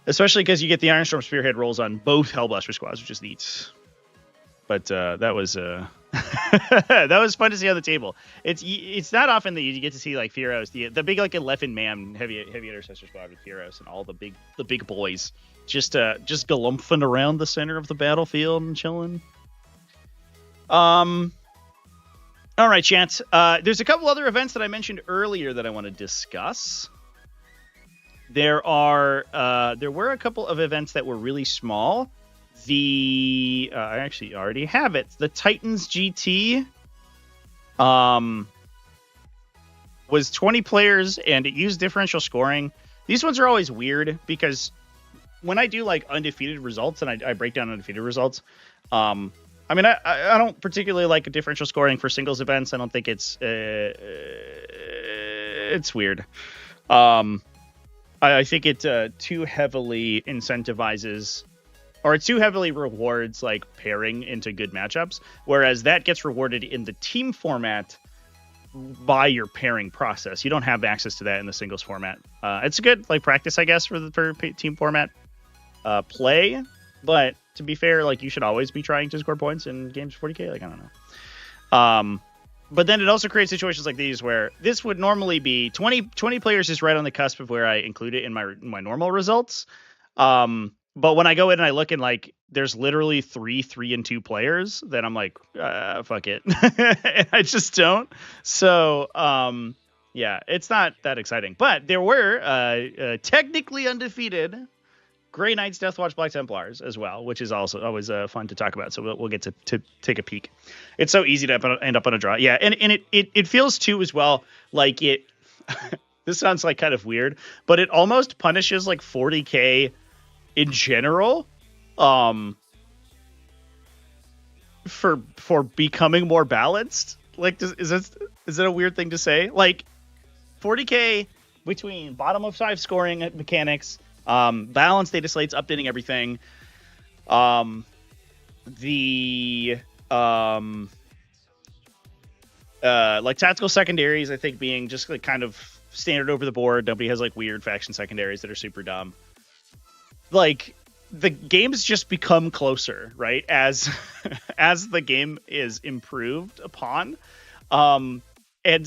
especially because you get the Ironstorm Spearhead rolls on both Hellblaster squads, which is neat. But that was that was fun to see on the table. It's not often that you get to see like Fieros, the big like 11-man heavy Intercessor squad with Fieros and all the big boys just galumphing around the center of the battlefield and chilling. All right, chat. There's a couple other events that I mentioned earlier that I want to discuss. There were a couple of events that were really small. I actually already have it. The Titans GT was 20 players and it used differential scoring. These ones are always weird because when I do like undefeated results and I break down undefeated results, I mean, I don't particularly like a differential scoring for singles events. I don't think it's weird. I think it too heavily incentivizes, or it too heavily rewards like pairing into good matchups, whereas that gets rewarded in the team format by your pairing process. You don't have access to that in the singles format. It's a good like practice, I guess, for team format play, but to be fair, like you should always be trying to score points in games 40k. Like I don't know. But then it also creates situations like these where this would normally be 20 players is right on the cusp of where I include it in my normal results. But when I go in and I look and like there's literally 3 and 2 players, then I'm like, fuck it. And I just don't. So yeah, it's not that exciting. But there were technically undefeated Grey Knights, Deathwatch, Black Templars as well, which is also always fun to talk about. So we'll get to take a peek. It's so easy to end up on a draw. Yeah, and it feels too as well like it. this sounds like kind of weird, but it almost punishes like 40k in general, for becoming more balanced. Like, is it a weird thing to say? Like, 40k between bottom of 5 scoring mechanics, balanced data slates, updating everything, like tactical secondaries, I think being just like kind of standard over the board. Nobody has like weird faction secondaries that are super dumb. Like, the games just become closer, right? As the game is improved upon. And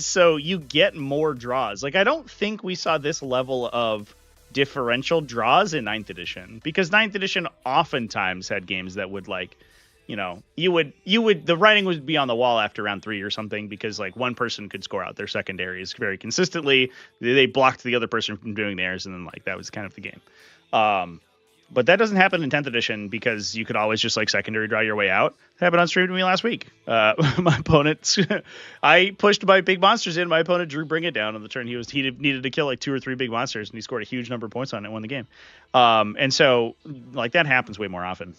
so you get more draws. Like, I don't think we saw this level of differential draws in 9th edition, because 9th edition oftentimes had games that would, like, you know, the writing would be on the wall after round 3 or something, because like one person could score out their secondaries very consistently. They blocked the other person from doing theirs, and then like that was kind of the game. But that doesn't happen in 10th edition, because you could always just like secondary draw your way out. It happened on stream to me last week. My opponent, I pushed my big monsters in. My opponent drew Bring It Down on the turn. He needed to kill like 2 or 3 big monsters, and he scored a huge number of points on it and won the game. And so like that happens way more often.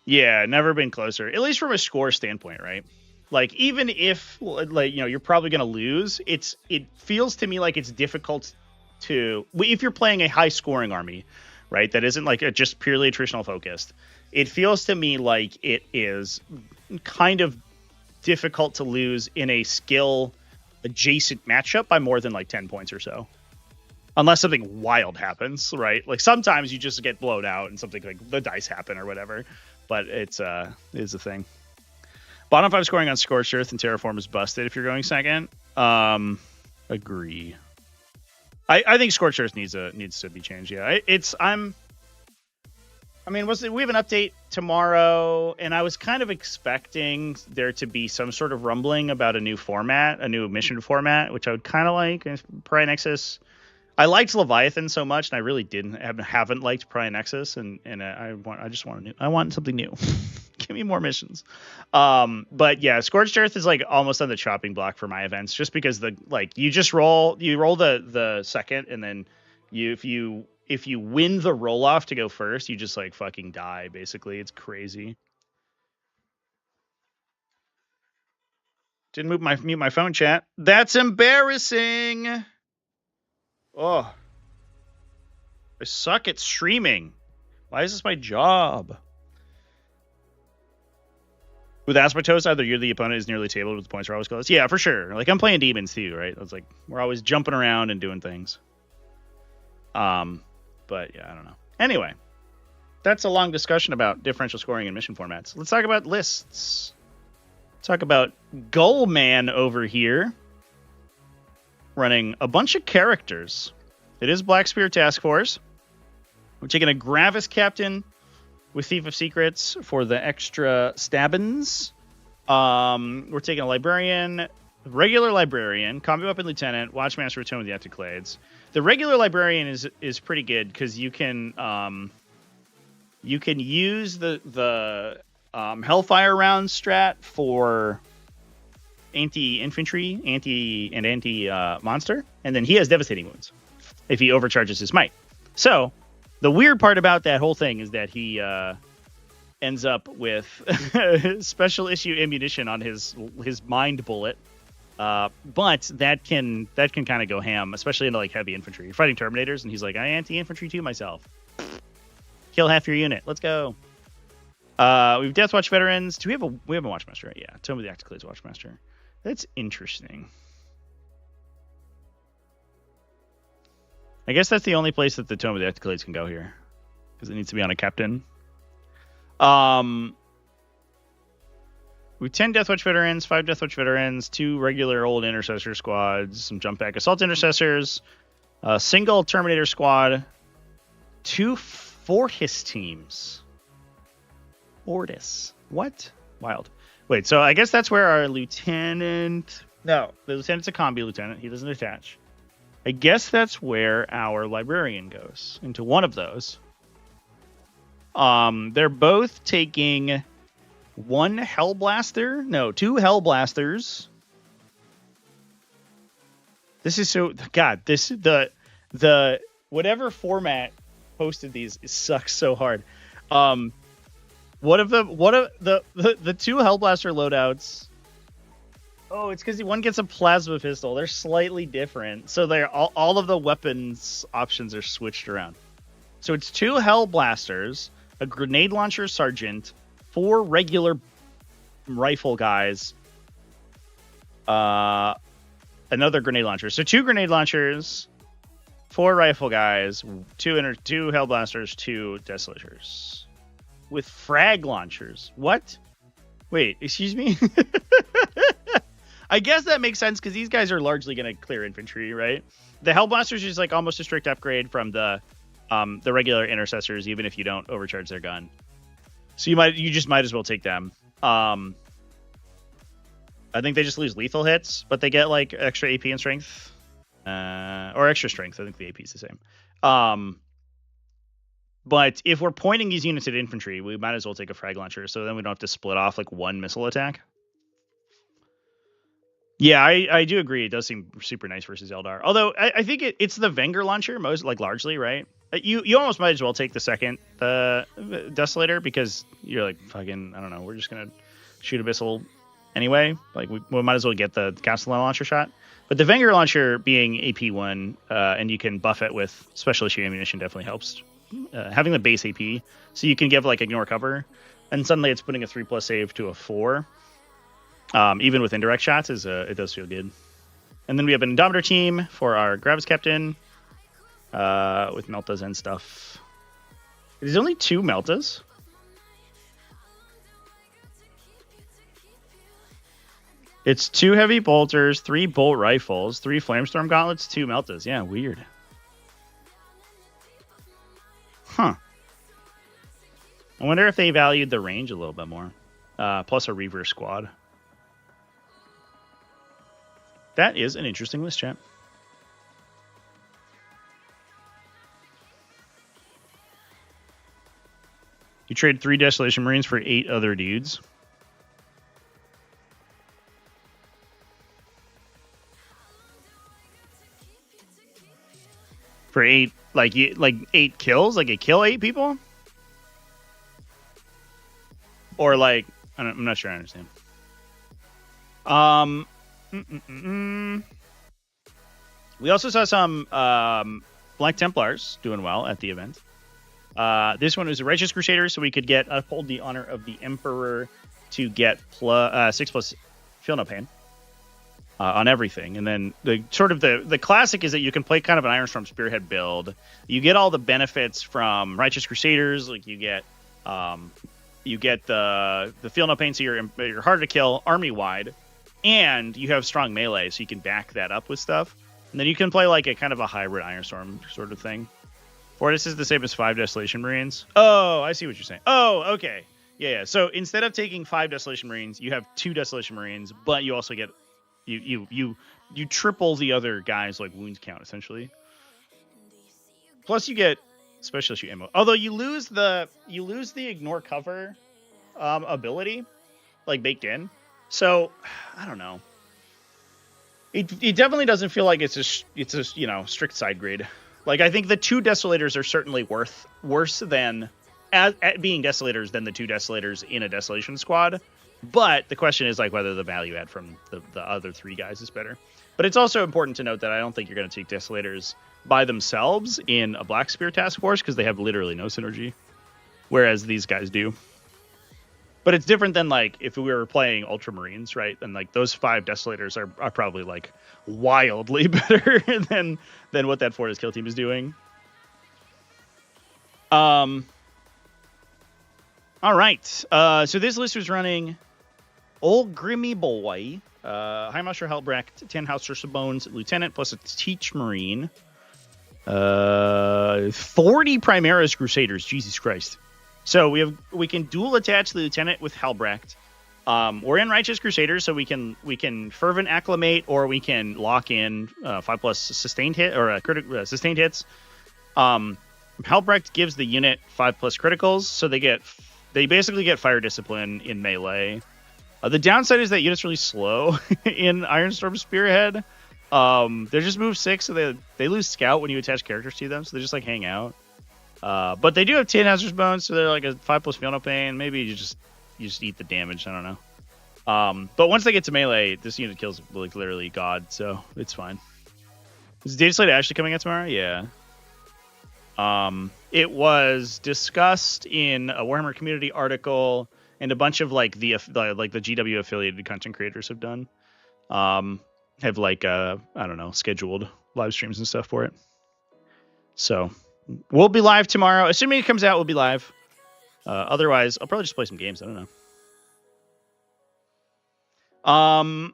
Yeah, never been closer, at least from a score standpoint, right? Like, even if, like, you know, you're probably going to lose, it feels to me like it's difficult to, if you're playing a high scoring army, right, that isn't like just purely attritional focused, it feels to me like it is kind of difficult to lose in a skill adjacent matchup by more than like 10 points or so. Unless something wild happens, right? Like, sometimes you just get blown out and something like the dice happen or whatever. But it's a thing. Bottom 5 scoring on Scorched Earth and Terraform is busted if you're going second. Agree. I think Scorched Earth needs to be changed. Yeah, we have an update tomorrow, and I was kind of expecting there to be some sort of rumbling about a new format, a new mission format, which I would kind of like. Pariah Nexus. I liked Leviathan so much, and I really haven't liked Pariah Nexus, and I want something new. Give me more missions. But yeah, Scorched Earth is like almost on the chopping block for my events, just because you roll the second, and then if you win the roll off to go first, you just like fucking die. Basically, it's crazy. Didn't mute my phone, chat. That's embarrassing. Oh, I suck at streaming. Why is this my job? With Aspartos, either you're the opponent is nearly tabled with the points are always close. Yeah, for sure. Like, I'm playing demons too, right? It's like we're always jumping around and doing things. But yeah, I don't know. Anyway, that's a long discussion about differential scoring and mission formats. Let's talk about lists. Talk about Goalman over here running a bunch of characters. It is Black Spear Task Force. We're taking a Gravis Captain with Thief of Secrets for the extra stabbins. We're taking a Librarian, regular Librarian, Combat Weapon Lieutenant, Watchmaster with Tome of the Ectoclades. The regular Librarian is pretty good, because you can use the Hellfire round strat for anti-infantry, anti-monster, and then he has devastating wounds if he overcharges his might. So the weird part about that whole thing is that he ends up with special issue ammunition on his mind bullet, but that can kind of go ham, especially into like heavy infantry. You're fighting Terminators, and he's like, I anti-infantry too myself. Kill half your unit. Let's go. We have Deathwatch veterans. We have a Watchmaster, right? Yeah, Tome of the Ectoclades Watchmaster. That's interesting. I guess that's the only place that the Tome of the Ectoclades can go here, because it needs to be on a captain. We have 10 Deathwatch veterans, 5 Deathwatch veterans, 2 regular old Intercessor squads, some jump back Assault Intercessors, a single Terminator squad, 2 Fortis teams. Fortis. What? Wild. Wait, so I guess that's where our lieutenant... No, the lieutenant's a combi lieutenant. He doesn't attach. I guess that's where our librarian goes, into one of those. They're both taking 2 Hellblasters, This is so God. This the whatever format posted these sucks so hard. What of the two Hellblaster loadouts? Oh, it's because one gets a plasma pistol. They're slightly different, so they're all of the weapons options are switched around. So it's 2 Hellblasters, a grenade launcher sergeant, 4 regular rifle guys, another grenade launcher. So 2 grenade launchers, 4 rifle guys, 2 Hellblasters, 2 Desolators. With frag launchers. What? Wait, excuse me? I guess that makes sense because these guys are largely going to clear infantry, right? The Hellblasters is like almost a strict upgrade from the regular intercessors, even if you don't overcharge their gun. So you just might as well take them. I think they just lose lethal hits, but they get like extra AP and strength, or extra strength. I think the AP is the same. But if we're pointing these units at infantry, we might as well take a frag launcher, so then we don't have to split off like one missile attack. Yeah, I do agree. It does seem super nice versus Eldar. Although I think it's the Wenger launcher most largely, right? You almost might as well take the second Desolator because you're like fucking I don't know. We're just gonna shoot a missile anyway. Like we might as well get the Castellan launcher shot. But the Wenger launcher being AP1 and you can buff it with special issue ammunition definitely helps. Having the base AP, so you can give like ignore cover, and suddenly it's putting a 3+ save to a 4. Even with indirect shots, it does feel good. And then we have an Indomitor team for our Gravis Captain with Meltas and stuff. There's only 2 Meltas. It's 2 heavy bolters, 3 bolt rifles, 3 flamestorm gauntlets, 2 Meltas. Yeah, weird. Huh. I wonder if they valued the range a little bit more. Plus a Reaver squad. That is an interesting list, chat. You trade 3 Desolation Marines for 8 other dudes. For 8, like 8 kills? Like, you kill 8 people? Or, like, I'm not sure I understand. We also saw some Black Templars doing well at the event. This one was a Righteous Crusader, so we could uphold the honor of the Emperor to get 6+ Feel No Pain on everything. And then the classic is that you can play kind of an Ironstorm Spearhead build. You get all the benefits from Righteous Crusaders, like you get the Feel No Pain, so you're harder to kill army wide. And you have strong melee, so you can back that up with stuff. And then you can play like a kind of a hybrid Ironstorm sort of thing. Fortis is the same as 5 Desolation Marines. Oh, I see what you're saying. Oh, okay. Yeah. So instead of taking 5 Desolation Marines, you have 2 Desolation Marines, but you also get you triple the other guys like wounds count essentially. Plus you get special issue ammo. Although you lose the ignore cover ability, like baked in. So, I don't know. It definitely doesn't feel like it's a strict side grade. Like I think the 2 Desolators are certainly worse than at being Desolators than the 2 Desolators in a Desolation squad. But the question is like whether the value add from the other 3 guys is better. But it's also important to note that I don't think you're going to take Desolators by themselves in a Black Spear task force because they have literally no synergy, whereas these guys do. But it's different than like if we were playing Ultramarines, right? And like those 5 Desolators are probably like wildly better than what that Fortis kill team is doing. All right. So this list was running Old Grimmy Boy, High Master Helbrecht, 10 Hauser Bones Lieutenant plus a Teach Marine, 40 Primaris Crusaders. Jesus Christ. So we can dual attach the Lieutenant with Helbrecht. We're in Righteous Crusaders, so we can Fervent Acclimate, or we can lock in 5+ sustained hit or sustained hits. Helbrecht gives the unit 5+ criticals, so they basically get Fire Discipline in melee. The downside is that unit's really slow in Ironstorm Spearhead. They're just move 6, so they lose scout when you attach characters to them, so they just like hang out. But they do have 10 hazardous bones, so they're like a 5+ feel no pain. Maybe you just eat the damage. I don't know. But once they get to melee, this unit kills like literally God, so it's fine. Is Dataslate actually coming out tomorrow? Yeah. It was discussed in a Warhammer community article, and a bunch of like the GW affiliated content creators have done. Have like I don't know, scheduled live streams and stuff for it. So we'll be live tomorrow. Assuming it comes out, we'll be live. Otherwise, I'll probably just play some games. I don't know.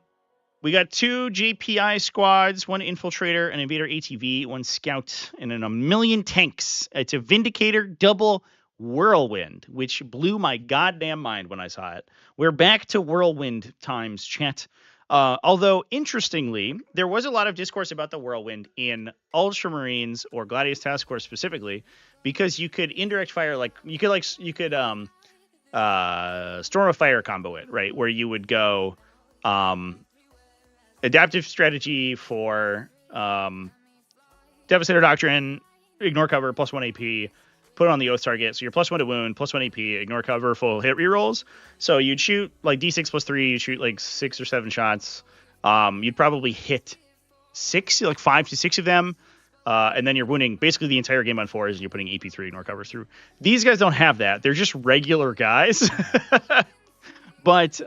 We got 2 GPI squads, 1 infiltrator, an invader ATV, 1 scout, and then a million tanks. It's a Vindicator double Whirlwind, which blew my goddamn mind when I saw it. We're back to Whirlwind times, chat. Although, interestingly, there was a lot of discourse about the Whirlwind in Ultramarines or Gladius Task Force specifically, because you could indirect fire, you could Storm of Fire combo it, right? Where you would go adaptive strategy for Devastator Doctrine, ignore cover, +1 AP, put it on the Oath target. So you're +1 to wound, +1 AP, ignore cover, full hit rerolls. So you'd shoot like D6 +3, you'd shoot like 6 or 7 shots. You'd probably hit 6, like 5 to 6 of them. And then you're wounding basically the entire game on 4s, and you're putting AP3 ignore covers through. These guys don't have that. They're just regular guys. But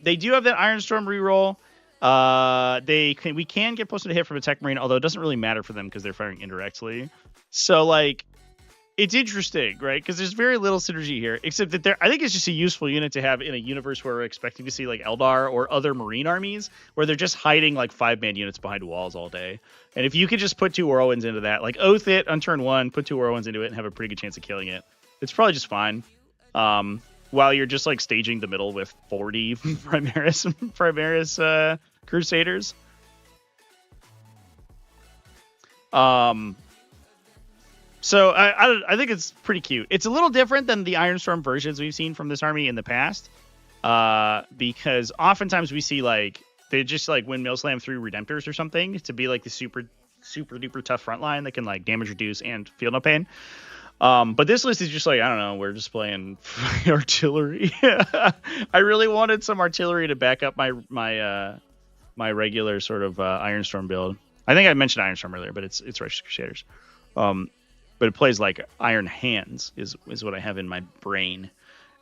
they do have that Iron Storm reroll. We can get posted a hit from a Tech Marine, although it doesn't really matter for them because they're firing indirectly. So like, it's interesting, right? Because there's very little synergy here, except that I think it's just a useful unit to have in a universe where we're expecting to see like Eldar or other Marine armies where they're just hiding like 5-man units behind walls all day. And if you could just put 2 Whirlwinds into that, like Oath it on turn 1, put 2 Whirlwinds into it, and have a pretty good chance of killing it, it's probably just fine. While you're just like staging the middle with 40 Primaris Crusaders. So I think it's pretty cute. It's a little different than the Ironstorm versions we've seen from this army in the past, because oftentimes we see like they just like windmill slam through Redemptors or something to be like the super duper tough front line that can like damage reduce and feel no pain. But this list is just like, I don't know, we're just playing artillery. I really wanted some artillery to back up my regular sort of Ironstorm build. I think I mentioned Ironstorm earlier, but it's Righteous Crusaders. But it plays like Iron Hands is what I have in my brain.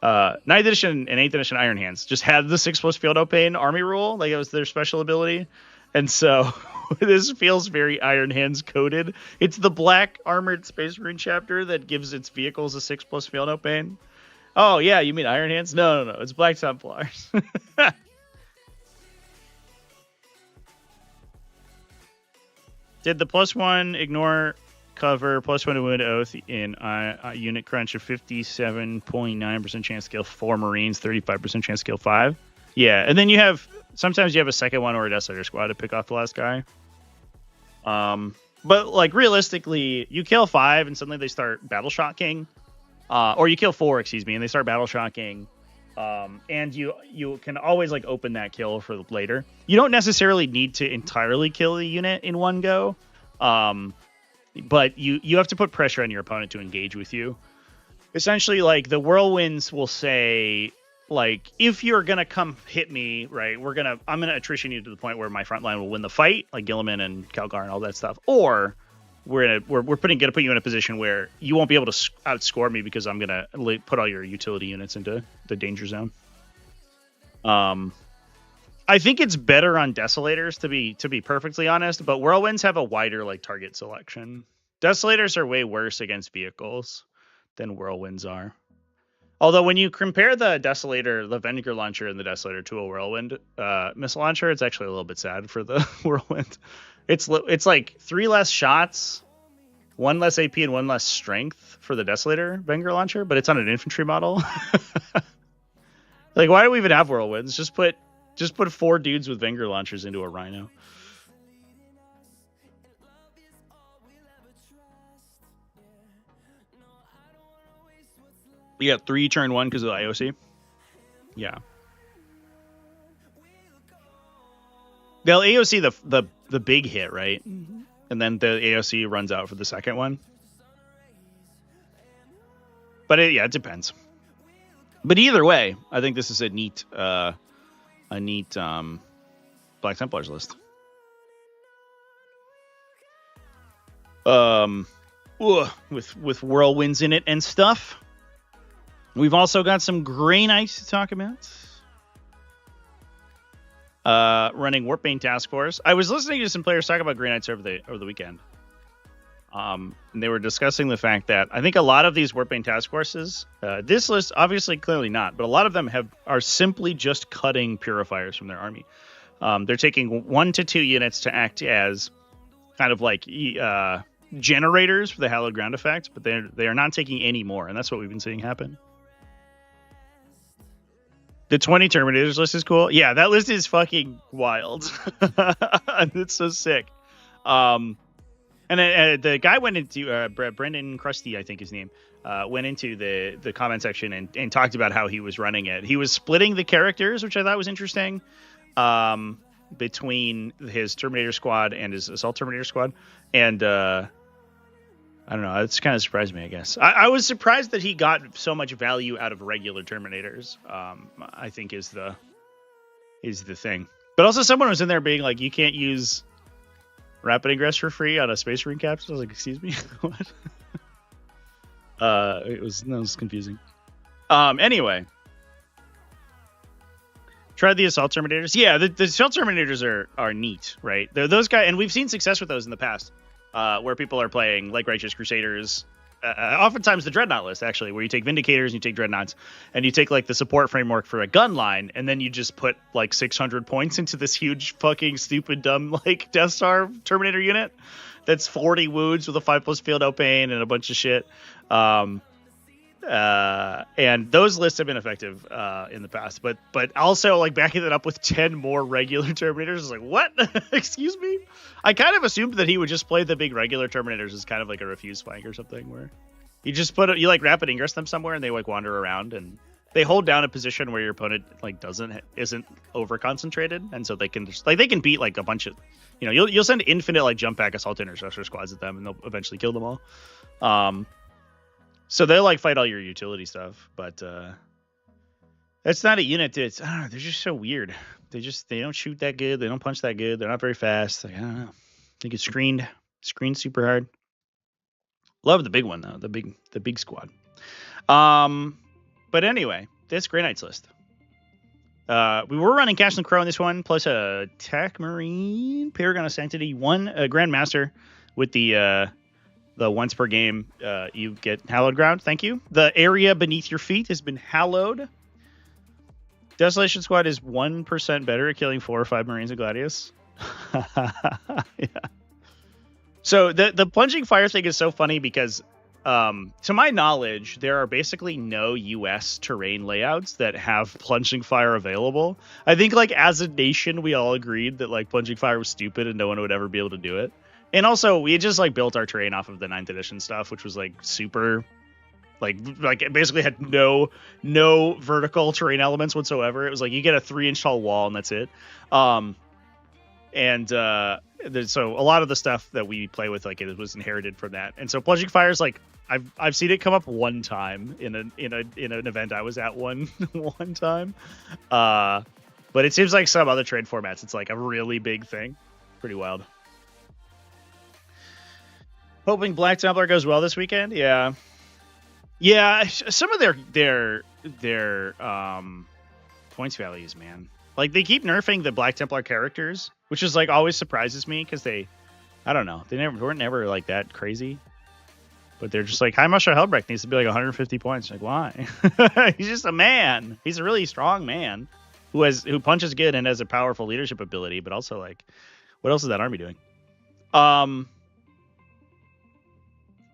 9th edition and 8th edition Iron Hands just had the 6+ field no pain army rule, like it was their special ability. And so this feels very Iron Hands coded. It's the black armored Space Marine chapter that gives its vehicles a 6+ field no pain. Oh yeah, you mean Iron Hands? No, it's Black Templars. Did the +1 ignore cover, +1 to wound oath in unit crunch of 57.9% chance to kill 4 Marines, 35% chance to kill 5. Yeah, and then sometimes you have a second one or a Desolator squad to pick off the last guy. But like realistically, you kill 5 and suddenly they start battle shocking, or you kill 4, excuse me, and they start battle shocking. And you can always like open that kill for later. You don't necessarily need to entirely kill the unit in one go, but you have to put pressure on your opponent to engage with you. Essentially, like the Whirlwinds will say, like, if you're gonna come hit me, right, I'm gonna attrition you to the point where my front line will win the fight, like Gilliman and Calgar and all that stuff, or we're gonna put you in a position where you won't be able to outscore me because I'm gonna put all your utility units into the danger zone. I think it's better on Desolators to be perfectly honest, but Whirlwinds have a wider like target selection. Desolators are way worse against vehicles than Whirlwinds are. Although when you compare the Desolator, the Venger launcher and the Desolator to a Whirlwind missile launcher, it's actually a little bit sad for the Whirlwind. It's like 3 less shots, 1 less AP and 1 less strength for the Desolator Venger launcher, but it's on an infantry model. Like, why do we even have Whirlwinds? Just put 4 dudes with Venger launchers into a Rhino. You got 3 turn 1 because of the IOC. Yeah. The AOC, the big hit, right? And then the AOC runs out for the second one. But it depends. But either way, I think this is a neat Black Templars list. With whirlwinds in it and stuff. We've also got some Grey Knights to talk about. Running Warpbane Task Force. I was listening to some players talk about Grey Knights over the weekend. And they were discussing the fact that I think a lot of these Warpbane Task Forces, this list obviously clearly not, but a lot of them are simply just cutting purifiers from their army. They're taking 1 to 2 units to act as kind of like generators for the hallowed ground effect, but they are not taking any more, and that's what we've been seeing happen. The 20 Terminators list is cool. Yeah, that list is fucking wild. It's so sick. And the guy went into Brendan Krusty, I think his name, went into the comment section and talked about how he was running it. He was splitting the characters, which I thought was interesting, between his Terminator squad and his Assault Terminator squad. And I don't know. It's kind of surprised me, I guess. I was surprised that he got so much value out of regular Terminators. I think is the thing. But also, someone was in there being like, "You can't use Rapid Ingress for free on a Space Marine capsule." I was like, "Excuse me, what?" That was confusing. Anyway, tried the Assault Terminators. Yeah, the Assault Terminators are neat, right? They're those guys, and we've seen success with those in the past. Where people are playing like Righteous Crusaders, oftentimes the Dreadnought list, actually, where you take Vindicators and you take Dreadnoughts, and you take like the support framework for a gun line, and then you just put like 600 points into this huge fucking stupid dumb like Death Star Terminator unit that's 40 wounds with a 5+ field out pain and a bunch of shit. And those lists have been effective in the past, but also like backing it up with 10 more regular Terminators is like, what? Excuse me? I kind of assumed that he would just play the big regular Terminators as kind of like a refuse flank or something, where you just you like Rapid Ingress them somewhere and they like wander around and they hold down a position where your opponent like isn't over concentrated, and so they can just like they can beat like a bunch of, you'll send infinite like jump pack assault intercessor squads at them and they'll eventually kill them all. So they'll like fight all your utility stuff, but that's not a unit that's, I don't know, they're just so weird. They don't shoot that good, they don't punch that good, they're not very fast. Like, I don't know. They get screened super hard. Love the big one though, the big squad. But anyway, this Grey Knights list. We were running Castle and Crow in this one, plus a Tech Marine, Paragon of Sanctity, one Grandmaster with the once per game, you get hallowed ground. Thank you. The area beneath your feet has been hallowed. Desolation Squad is 1% better at killing 4 or 5 Marines and Gladius. Yeah. So the plunging fire thing is so funny because, to my knowledge, there are basically no U.S. terrain layouts that have plunging fire available. I think like as a nation, we all agreed that like plunging fire was stupid and no one would ever be able to do it. And also, we just like built our terrain off of the 9th edition stuff, which was like super, like it basically had no vertical terrain elements whatsoever. It was like you get a 3-inch tall wall and that's it. So a lot of the stuff that we play with, like, it was inherited from that. And so plunging fire is like I've seen it come up one time in an event I was at one time. But it seems like some other trade formats, it's like a really big thing. Pretty wild. Hoping Black Templar goes well this weekend. Yeah. Some of their points values, man. Like they keep nerfing the Black Templar characters, which is like always surprises me because I don't know, they weren't never like that crazy. But they're just like, High Marshal Helbrecht needs to be like 150 points. Like, why? He's just a man. He's a really strong man who punches good and has a powerful leadership ability. But also, like, what else is that army doing?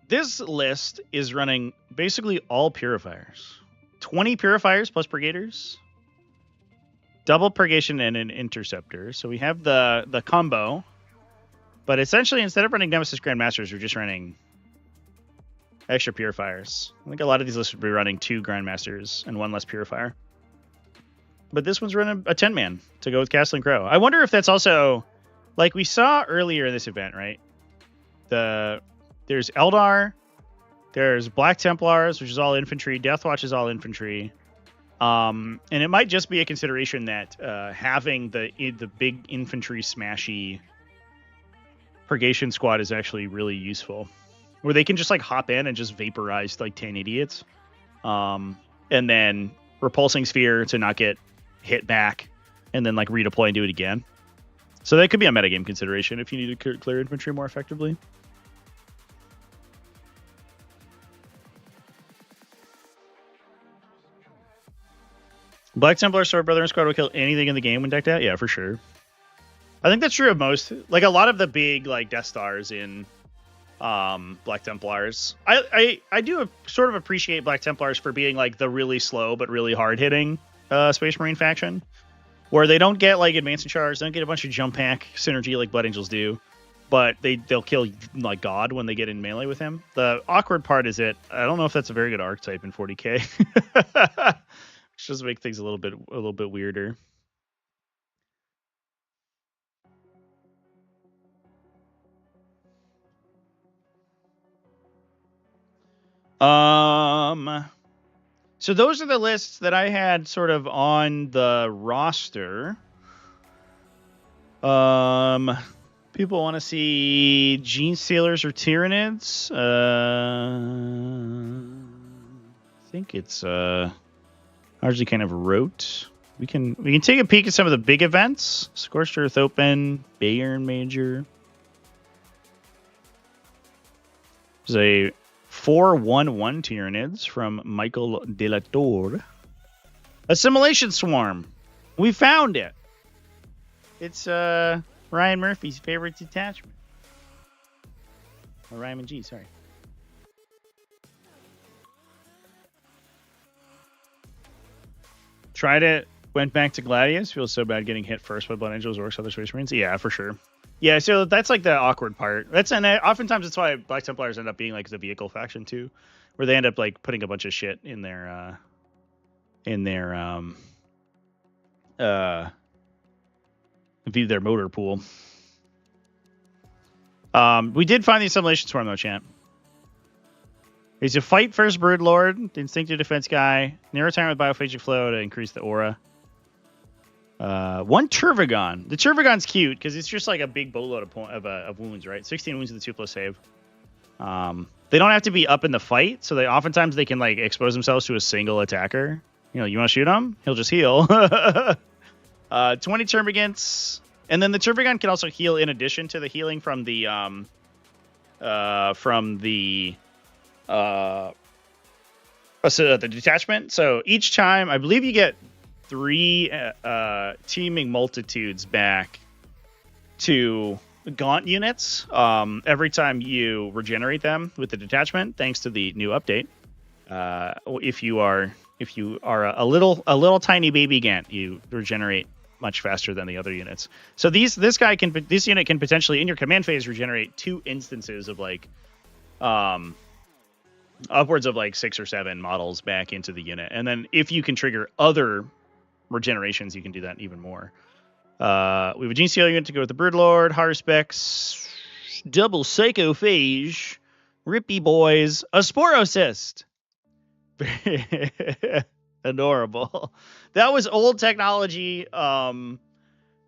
This list is running basically all purifiers. 20 purifiers plus Brigaders. Double Purgation and an Interceptor. So we have the combo. But essentially, instead of running Nemesis Grandmasters, we're just running extra purifiers. I think a lot of these lists would be running 2 Grandmasters and 1 less purifier. But this one's running a 10-man to go with Castle and Crow. I wonder if that's also like we saw earlier in this event, right? There's Eldar, there's Black Templars, which is all infantry. Deathwatch is all infantry. And it might just be a consideration that having the big infantry smashy purgation squad is actually really useful, where they can just like hop in and just vaporize like 10 idiots, and then repulsing sphere to not get hit back, and then like redeploy and do it again. So that could be a metagame consideration if you need to clear infantry more effectively. Black Templar Sword Brother and Squad will kill anything in the game when decked out? Yeah, for sure. I think that's true of most. Like, a lot of the big, like, Death Stars in Black Templars. I do sort of appreciate Black Templars for being, like, the really slow but really hard-hitting Space Marine faction. Where they don't get, like, advancing charge, they don't get a bunch of jump pack synergy like Blood Angels do. But they'll kill, like, God when they get in melee with him. The awkward part is that I don't know if that's a very good archetype in 40k. Just make things a little bit weirder. So those are the lists that I had sort of on the roster. People want to see Gene Stealers or Tyranids. I think it's largely kind of rote. We can take a peek at some of the big events. Scorched Earth Open, Bayern Major. There's a 4-1-1 Tyranids from Michael De La Torre. Assimilation Swarm. We found it. It's Ryan Murphy's favorite detachment. Or Ryan and G, sorry. Tried it, went back to Gladius. Feels so bad getting hit first by Blood Angels, Orcs, other Space Marines. Yeah, for sure. Yeah, so that's like the awkward part. Oftentimes that's why Black Templars end up being like the vehicle faction too, where they end up like putting a bunch of shit in their motor pool. We did find the Assimilation Swarm though, champ. He's a fight first Broodlord, the instinctive defense guy, near retirement with biophagic flow to increase the aura. One Turvagon. The Turvagon's cute because it's just like a big boatload of wounds, right? 16 wounds with the 2+ save. They don't have to be up in the fight, so oftentimes they can like expose themselves to a single attacker. You know, you want to shoot him? He'll just heal. 20 Termagants, and then the Turvagon can also heal in addition to the healing from the detachment. So each time, I believe you get 3 teaming multitudes back to Gaunt units every time you regenerate them with the detachment, thanks to the new update. If you are a little tiny baby Gant, you regenerate much faster than the other units. So this unit can potentially in your command phase regenerate 2 instances of like upwards of like 6 or 7 models back into the unit, and then if you can trigger other regenerations, you can do that even more. We have a Gene Stealer unit to go with the Broodlord, Harspex, double Psychophage, Rippy Boys, a Sporocyst. Adorable. That was old technology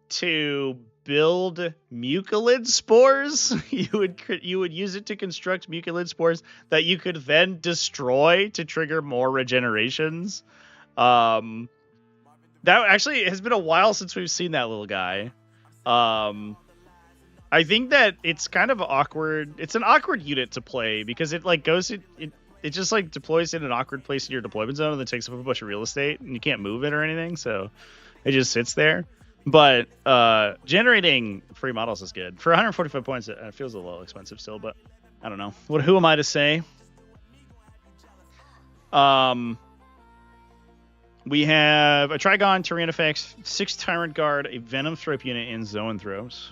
to build mucilid spores. You would use it to construct mucilid spores that you could then destroy to trigger more regenerations. That actually has been a while since we've seen that little guy. I think that it's kind of awkward. It's an awkward unit to play because it like goes it just like deploys in an awkward place in your deployment zone and then takes up a bunch of real estate and you can't move it or anything, so it just sits there. But generating free models is good. For 145 points, it feels a little expensive still, but I don't know. Who am I to say? We have a Trigon, Tyrannifex, 6 Tyrant Guard, a Venom Thrope unit, and Zoanthropes.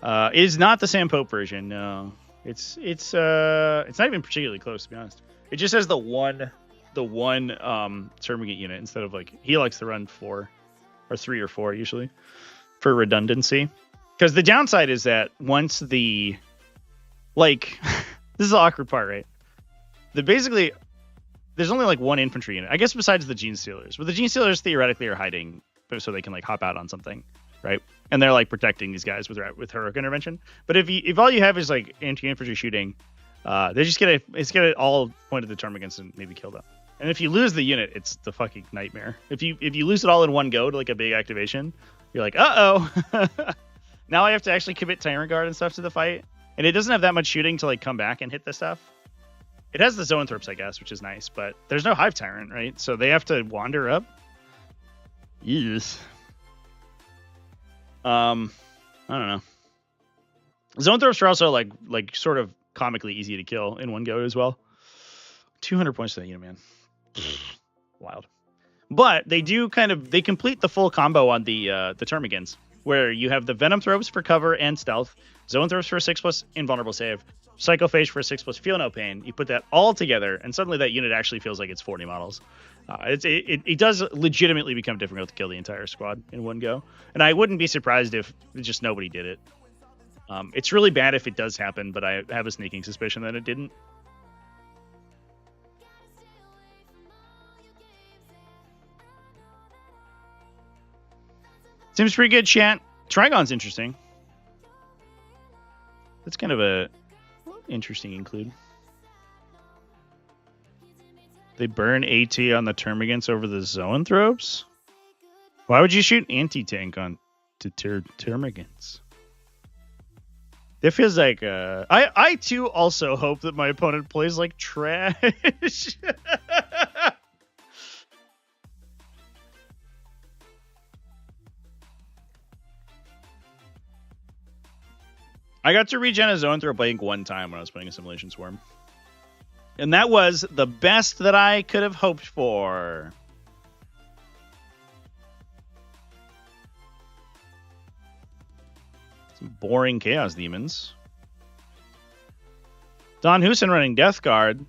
It is not the Sam Pope version, no. It's not even particularly close, to be honest. It just has the one Termagant unit instead of like he likes to run 4 or 3 or 4 usually for redundancy. Because the downside is that once the, like, this is the awkward part, right? Basically, there's only like one infantry unit, I guess, besides the Gene Stealers. But the Gene Stealers theoretically are hiding so they can like hop out on something, right? And they're like protecting these guys with heroic intervention. But if all you have is like anti-infantry shooting, they just get it all point of the termagants and maybe kill them. And if you lose the unit, it's the fucking nightmare. If you lose it all in one go to like a big activation, you're like, uh-oh. Now I have to actually commit Tyrant Guard and stuff to the fight. And it doesn't have that much shooting to like come back and hit this stuff. It has the Zoanthropes, I guess, which is nice, but there's no Hive Tyrant, right? So they have to wander up. Yes. I don't know. Zoanthropes are also like sort of comically easy to kill in one go as well. 200 points to that unit, man. Wild. But they do they complete the full combo on the Termagants, where you have the Venom Thropes for cover and stealth, Zoanthropes for 6+ invulnerable save, Psychophage for 6+ feel no pain. You put that all together, and suddenly that unit actually feels like it's 40 models. It does legitimately become difficult to kill the entire squad in one go, and I wouldn't be surprised if just nobody did it. It's really bad if it does happen, but I have a sneaking suspicion that it didn't. Seems pretty good, chat. Trigon's interesting. That's kind of a interesting include. They burn AT on the Termagants over the Zoanthropes? Why would you shoot anti-tank on Termagants? It feels like I too also hope that my opponent plays like trash. I got to regen a Zoanthrope, I think, one time when I was playing Assimilation Swarm. And that was the best that I could have hoped for. Some boring Chaos Demons. Don Huson running Death Guard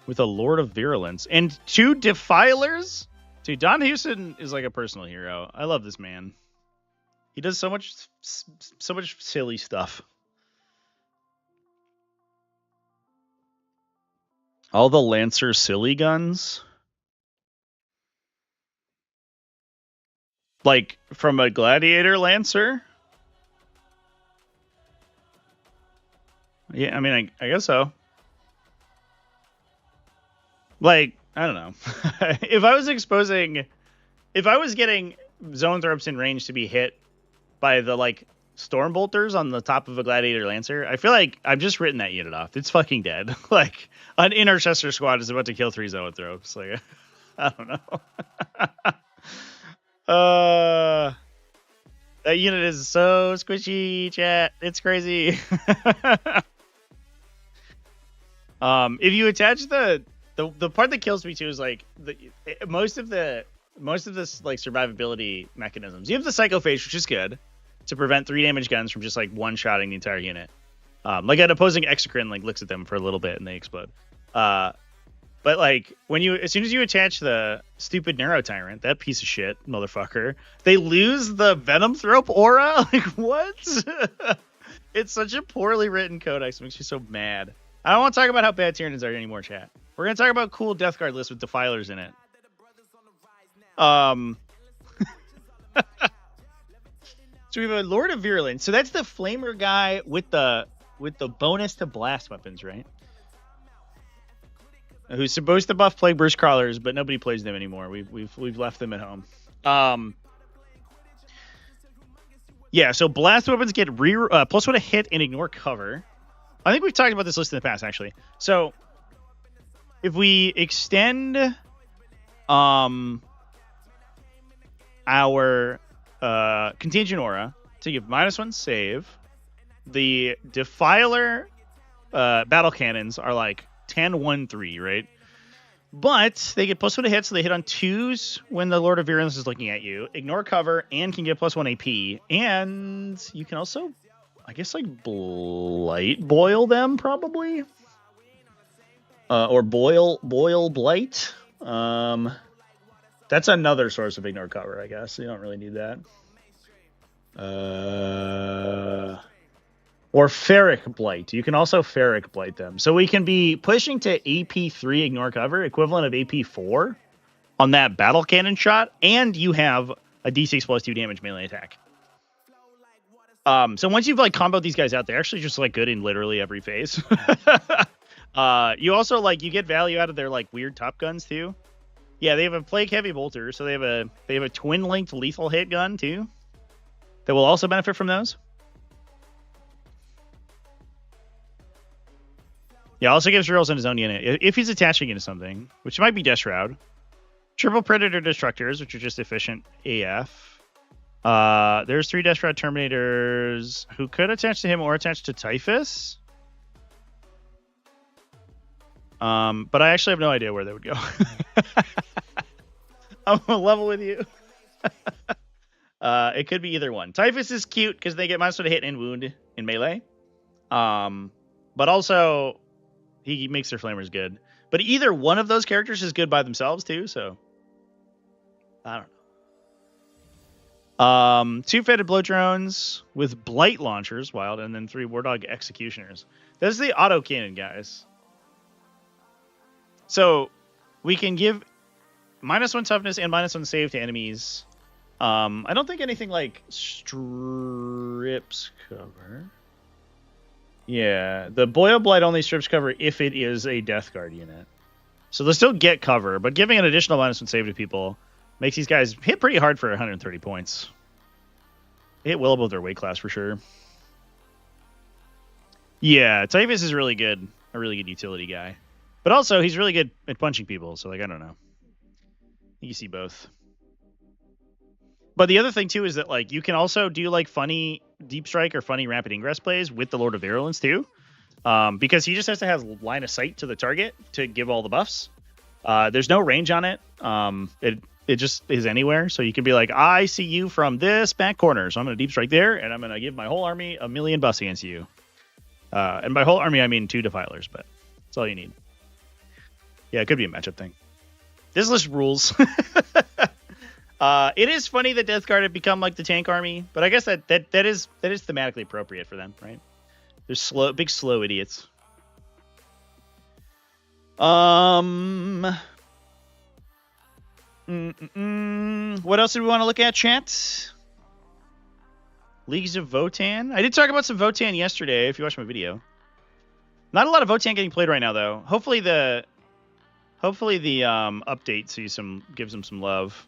with a Lord of Virulence. And 2 Defilers? Dude, Don Huson is like a personal hero. I love this man. He does so much silly stuff. All the Lancer silly guns. Like from a Gladiator Lancer? Yeah, I mean, I guess so. Like, I don't know. If I was getting Zoanthropes in range to be hit by the like Storm Bolters on the top of a Gladiator Lancer, I feel like I've just written that unit off. It's fucking dead. Like an Intercessor squad is about to kill 3 Zoanthropes. Like, I don't know. That unit is so squishy, chat. It's crazy. If you attach the part that kills me too is like most of this like survivability mechanisms. You have the Psychophage, which is good to prevent 3 damage guns from just like one-shotting the entire unit. Like an opposing Exocrine like looks at them for a little bit and they explode. But like as soon as you attach the stupid Neuro Tyrant, that piece of shit motherfucker, they lose the Venom Thrope aura. Like what? It's such a poorly written codex. It makes me so mad. I don't want to talk about how bad Tyranids are anymore, chat. We're gonna talk about cool Death Guard lists with Defilers in it. So we have a Lord of Virulence. So that's the Flamer guy with the bonus to blast weapons, right? Who's supposed to buff Plague Burst Crawlers, but nobody plays them anymore. We've left them at home. Yeah. So blast weapons get +1 a hit and ignore cover. I think we've talked about this list in the past, actually. So if we extend our Contagion Aura to give -1 save, the Defiler battle cannons are like 10-1-3, right? But they get +1 to hit, so they hit on 2s when the Lord of Virulence is looking at you, ignore cover, and can get +1 AP. And you can also, I guess, like Blight Boil them, probably? Or Boil Blight. That's another source of ignore cover, I guess. You don't really need that. Or Ferric Blight. You can also Ferric Blight them. So we can be pushing to AP3 ignore cover, equivalent of AP4 on that battle cannon shot, and you have a D6 plus 2 damage melee attack. So once you've like comboed these guys out, they're actually just like good in literally every phase. You also like you get value out of their like weird top guns too. Yeah, they have a plague heavy bolter, so they have a twin linked lethal hit gun too. That will also benefit from those. Yeah, also gives rolls on his own unit if he's attaching into something, which might be Death Shroud. Triple Predator Destructors, which are just efficient AF. There's 3 Death Shroud Terminators who could attach to him or attach to Typhus. But I actually have no idea where they would go. I'm a level with you. It could be either one. Typhus is cute because they get -1 to hit and wound in melee. But also he makes their flamers good. But either one of those characters is good by themselves too, so I don't know. 2 Fated Blow Drones with Blight Launchers, wild, and then 3 Wardog Executioners. This is the auto cannon, guys. So we can give -1 toughness and -1 save to enemies. I don't think anything like strips cover. Yeah, the Boil Blight only strips cover if it is a Death Guard unit. So they'll still get cover, but giving an additional -1 save to people makes these guys hit pretty hard for 130 points. They hit well above their weight class for sure. Yeah, Typhus is really good. A really good utility guy. But also, he's really good at punching people, so, like, I don't know. You see both. But the other thing, too, is that, like, you can also do, like, funny Deep Strike or funny Rapid Ingress plays with the Lord of Virulence, too. Because he just has to have line of sight to the target to give all the buffs. There's no range on it. It just is anywhere. So you can be like, I see you from this back corner, so I'm going to Deep Strike there, and I'm going to give my whole army 1,000,000 buffs against you. And by whole army, I mean 2 Defilers, but that's all you need. Yeah, it could be a matchup thing. This list rules. It is funny that Death Guard have become like the tank army, but I guess that is thematically appropriate for them, right? They're big slow idiots. What else do we want to look at, chat? Leagues of Votann. I did talk about some Votann yesterday, if you watched my video. Not a lot of Votann getting played right now, though. Hopefully the update gives them some love.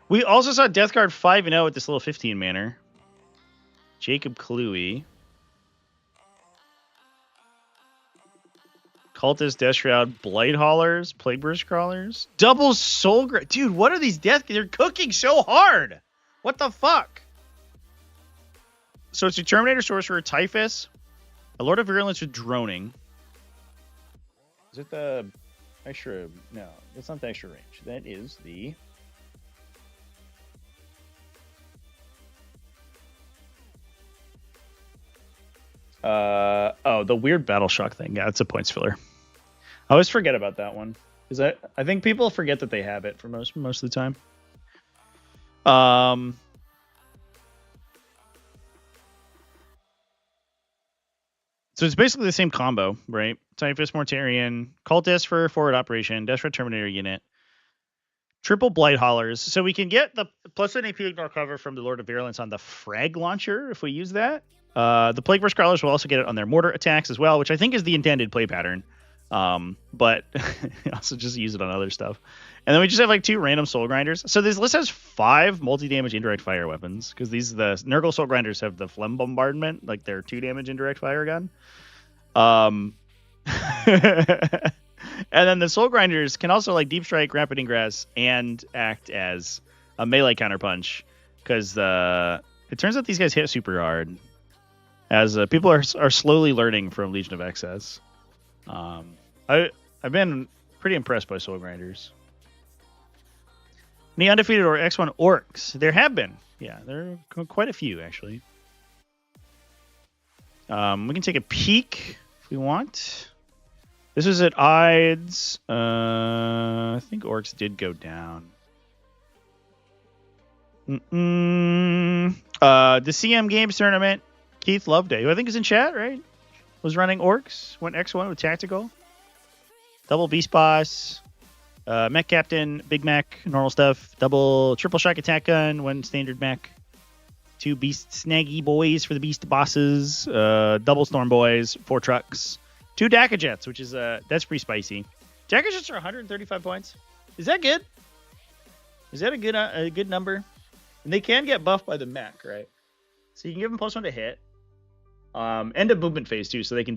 We also saw Death Guard 5-0 at this little 15 manner. Jacob Cluey. Cultist, Death Shroud, Blight Haulers, Plague Burst Crawlers. Double Soul... Dude, what are these death... They're cooking so hard! What the fuck? So it's a Terminator, Sorcerer, Typhus, a Lord of Virulence with Droning. Is it the... extra... No, that's not the extra range. That is the... the weird Battle Shock thing. Yeah, it's a points filler. I always forget about that one. Because I think people forget that they have it for most of the time. So it's basically the same combo, right? Typhus, Mortarion, Cultist for forward operation, Desperate Terminator unit, triple Blight Haulers. So we can get the +1 AP ignore cover from the Lord of Virulence on the Frag Launcher if we use that. The Plague Burst Crawlers will also get it on their mortar attacks as well, which I think is the intended play pattern. But also just use it on other stuff. And then we just have like 2 random Soul Grinders. So this list has 5 multi-damage indirect fire weapons, because the Nurgle Soul Grinders have the Phlegm Bombardment, like their 2 damage indirect fire gun. And then the Soul Grinders can also like Deep Strike, Rapid Ingress, and act as a melee counterpunch, because it turns out these guys hit super hard, as people are slowly learning from Legion of Excess. I've been pretty impressed by Soul Grinders. Any undefeated or X1 orcs? There have been. Yeah, there are quite a few, actually. We can take a peek if we want. This is at Ides. I think orcs did go down. The CM Games tournament, Keith Loveday, who I think is in chat, right? Was running Orks, went X1 with Tactical. Double Beast Boss, Mech Captain, Big Mech, normal stuff. Double Triple Shock Attack Gun, one Standard Mech. 2 Beast Snaggy Boys for the Beast Bosses. Double Storm Boys, 4 Trucks. 2 DAKKAJETs, which is, that's pretty spicy. DAKKAJETs are 135 points. Is that good? Is that a good number? And they can get buffed by the mech, right? So you can give them +1 to hit. End of movement phase too, so they can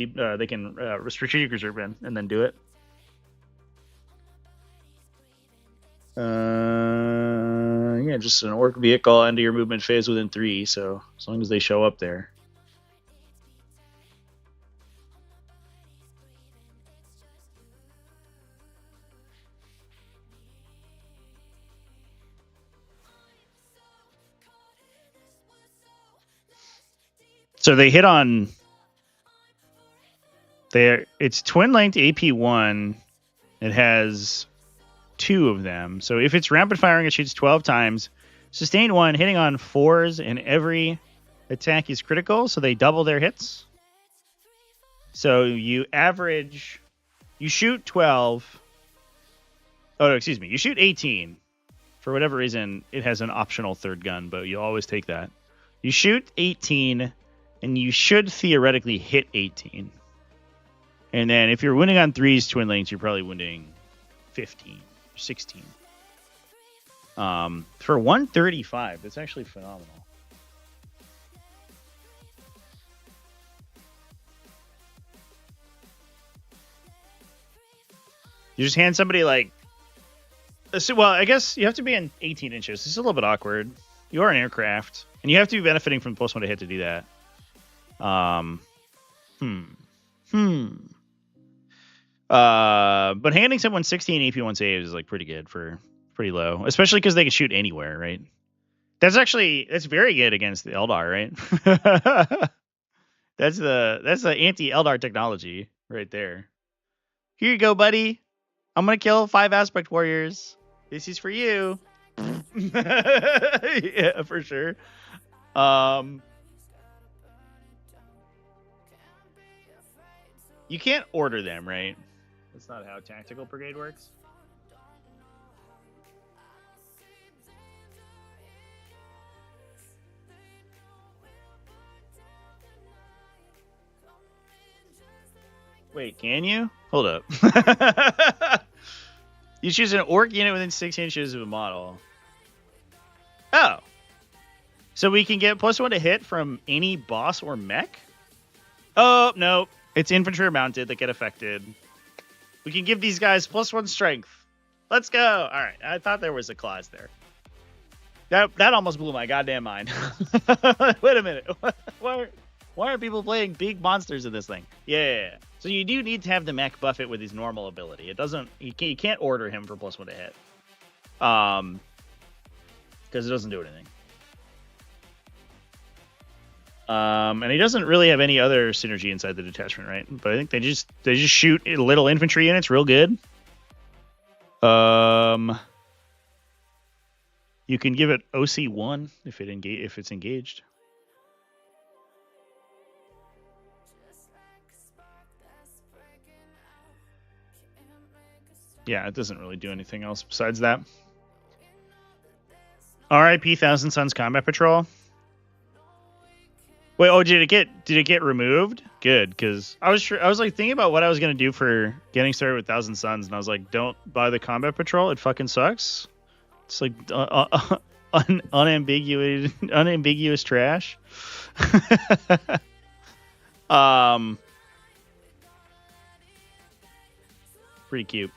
strategic reserve in and then do it. Yeah, just an orc vehicle into your movement phase within 3. So as long as they show up there. So they hit on there. It's twin length AP1. It has 2 of them. So if it's rapid firing, it shoots 12 times. Sustained 1, hitting on 4s, and every attack is critical. So they double their hits. So you shoot 12. Oh, no, excuse me. You shoot 18. For whatever reason, it has an optional 3rd gun, but you always take that. You shoot 18. And you should theoretically hit 18. And then if you're wounding on 3s, twin lengths, you're probably wounding 15 or 16. For 135, that's actually phenomenal. You just hand somebody like... Well, I guess you have to be in 18 inches. This is a little bit awkward. You are an aircraft. And you have to be benefiting from +1 to hit to do that. But handing someone 16 AP1 saves is like pretty good for pretty low, especially because they can shoot anywhere, right? That's very good against the Eldar, right? that's the anti-Eldar technology right there. Here you go, buddy. I'm gonna kill 5 aspect warriors. This is for you. Yeah, for sure. You can't order them, right? That's not how Tactical Brigade works. Wait, can you? Hold up. You choose an orc unit within 6 inches of a model. Oh. So we can get +1 to hit from any boss or mech? Oh, no. It's infantry or mounted that get affected. We can give these guys +1 strength. Let's go. All right. I thought there was a clause there. That almost blew my goddamn mind. Wait a minute. Why are people playing big monsters in this thing? Yeah. So you do need to have the mech buff it with his normal ability. It doesn't. You can't order him for +1 to hit. Because it doesn't do anything. And he doesn't really have any other synergy inside the detachment, right? But I think they just shoot little infantry units real good. You can give it OC1 if it's engaged. Yeah, it doesn't really do anything else besides that. RIP Thousand Suns Combat Patrol. Wait, oh, did it get removed? Good, because I was like thinking about what I was gonna do for getting started with Thousand Suns, and I was like, don't buy the Combat Patrol. It fucking sucks. It's like unambiguous trash. Pretty cute.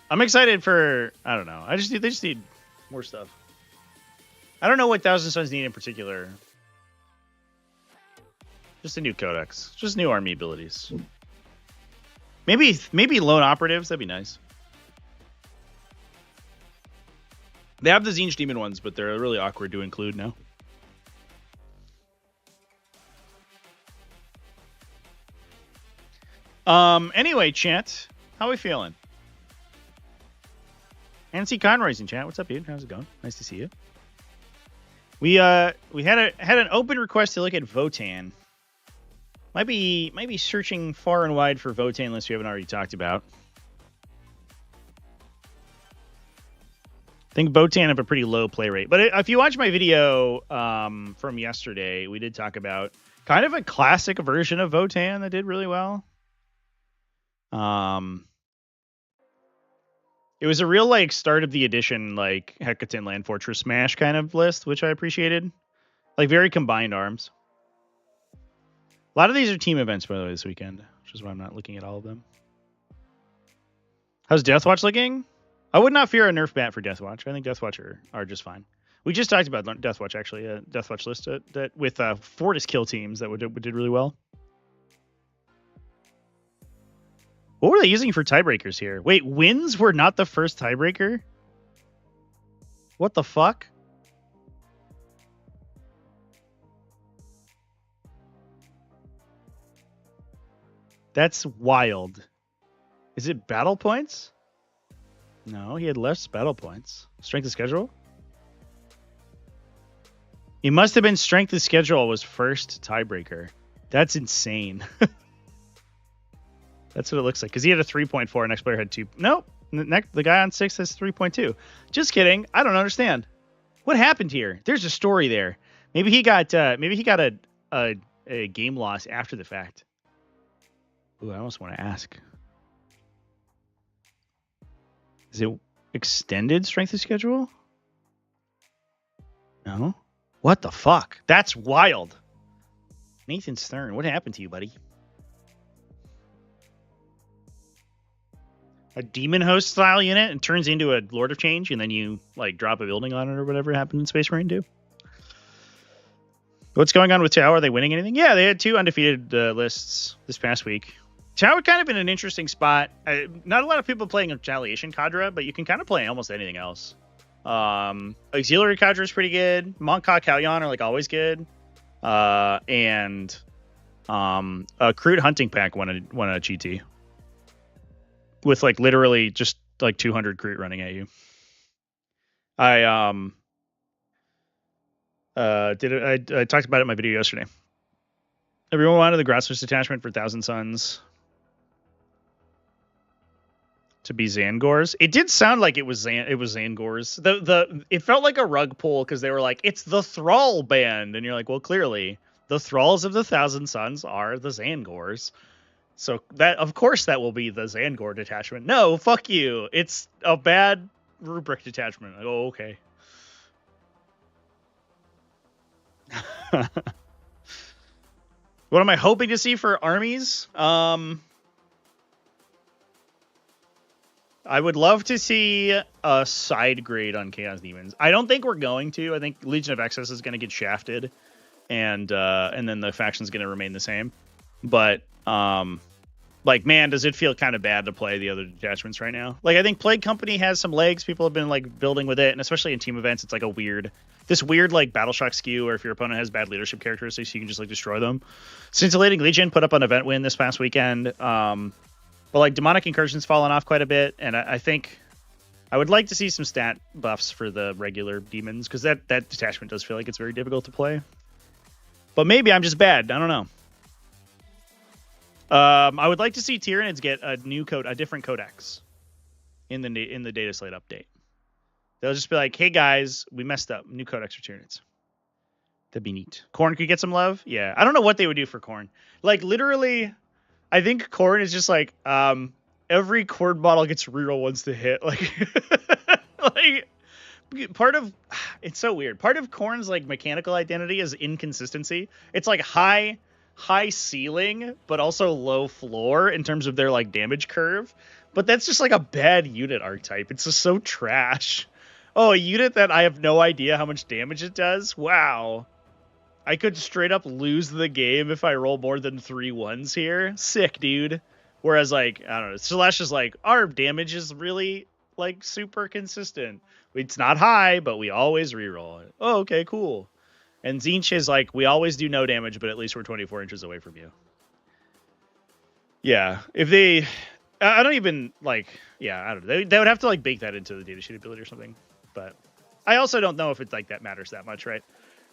I'm excited for, I don't know. They just need more stuff. I don't know what Thousand Suns need in particular. Just a new codex. Just new army abilities. Maybe lone operatives. That'd be nice. They have the Zinj Demon ones, but they're really awkward to include now. Anyway, chat. How are we feeling? Nancy Conroy's in chat. What's up, dude? How's it going? Nice to see you. We had an open request to look at Votann. Might be searching far and wide for Votann lists we haven't already talked about. I think Votann have a pretty low play rate. But if you watch my video from yesterday, we did talk about kind of a classic version of Votann that did really well. It was a real like start of the edition like Hecatan Land Fortress Smash kind of list, which I appreciated. Like very combined arms. A lot of these are team events, by the way, this weekend, which is why I'm not looking at all of them. How's Deathwatch looking? I would not fear a nerf bat for Deathwatch. I think Deathwatch are just fine. We just talked about Deathwatch, actually. A Deathwatch list that with Fortis kill teams that did really well. What were they using for tiebreakers here? Wait, wins were not the first tiebreaker? What the fuck? That's wild. Is it battle points? No, he had less battle points. Strength of schedule? It must have been strength of schedule was first tiebreaker. That's insane. That's what it looks like. Because he had a 3.4, next player had 2. Nope. The guy on 6 has 3.2. Just kidding. I don't understand. What happened here? There's a story there. Maybe he got a game loss after the fact. Ooh, I almost want to ask. Is it extended strength of schedule? No. What the fuck? That's wild. Nathan Stern, what happened to you, buddy? A demon host style unit and turns into a Lord of Change, and then you like drop a building on it or whatever happened in Space Marine 2. What's going on with Tau? Are they winning anything? Yeah, they had 2 undefeated lists this past week. Tau kind of in an interesting spot. Not a lot of people playing Retaliation Cadre, but you can kind of play almost anything else. Auxiliary Cadre is pretty good. Monka Kalyan are like always good. And a Crude Hunting Pack won a GT. With like literally just like 200 Crude running at you. I talked about it in my video yesterday. Everyone wanted the Grassroots detachment for Thousand Suns to be Zangors. It did sound like it was Zangors. It felt like a rug pull because they were like, it's the Thrall band, and you're like, well, clearly the Thralls of the Thousand Suns are the Zangors. So that, of course, that will be the Zangor detachment. No, fuck you. It's a bad rubric detachment. Oh, okay. What am I hoping to see for armies? I would love to see a side grade on Chaos Demons. I don't think we're going to. I think Legion of Excess is going to get shafted, and then the faction's going to remain the same. But like, man, does it feel kind of bad to play the other detachments right now? Like, I think Plague Company has some legs. People have been like building with it, and especially in team events, it's like this weird like battle shock skew, or if your opponent has bad leadership characteristics, you can just like destroy them. Scintillating Legion put up an event win this past weekend. But like Demonic Incursion's fallen off quite a bit, and I think I would like to see some stat buffs for the regular demons, because that detachment does feel like it's very difficult to play. But maybe I'm just bad. I don't know. I would like to see Tyranids get a different codex in the Dataslate update. They'll just be like, hey guys, we messed up. New codex for Tyranids. That'd be neat. Khorne could get some love. Yeah, I don't know what they would do for Khorne. Like literally, I think Khorne is just like every Khorne model gets reroll once to hit. Like, like it's so weird. Part of Khorne's like mechanical identity is inconsistency. It's like high ceiling, but also low floor in terms of their like damage curve. But that's just like a bad unit archetype. It's just so trash. Oh, a unit that I have no idea how much damage it does? Wow. I could straight up lose the game if I roll more than 3 1s here. Sick, dude. Whereas, like, I don't know, Celeste is like, our damage is really, like, super consistent. It's not high, but we always reroll it. Oh, okay, cool. And Tzeentch is like, we always do no damage, but at least we're 24 inches away from you. Yeah, if they... I don't even, like... Yeah, I don't know. They would have to, like, bake that into the datasheet ability or something. But I also don't know if it's, like, that matters that much, right?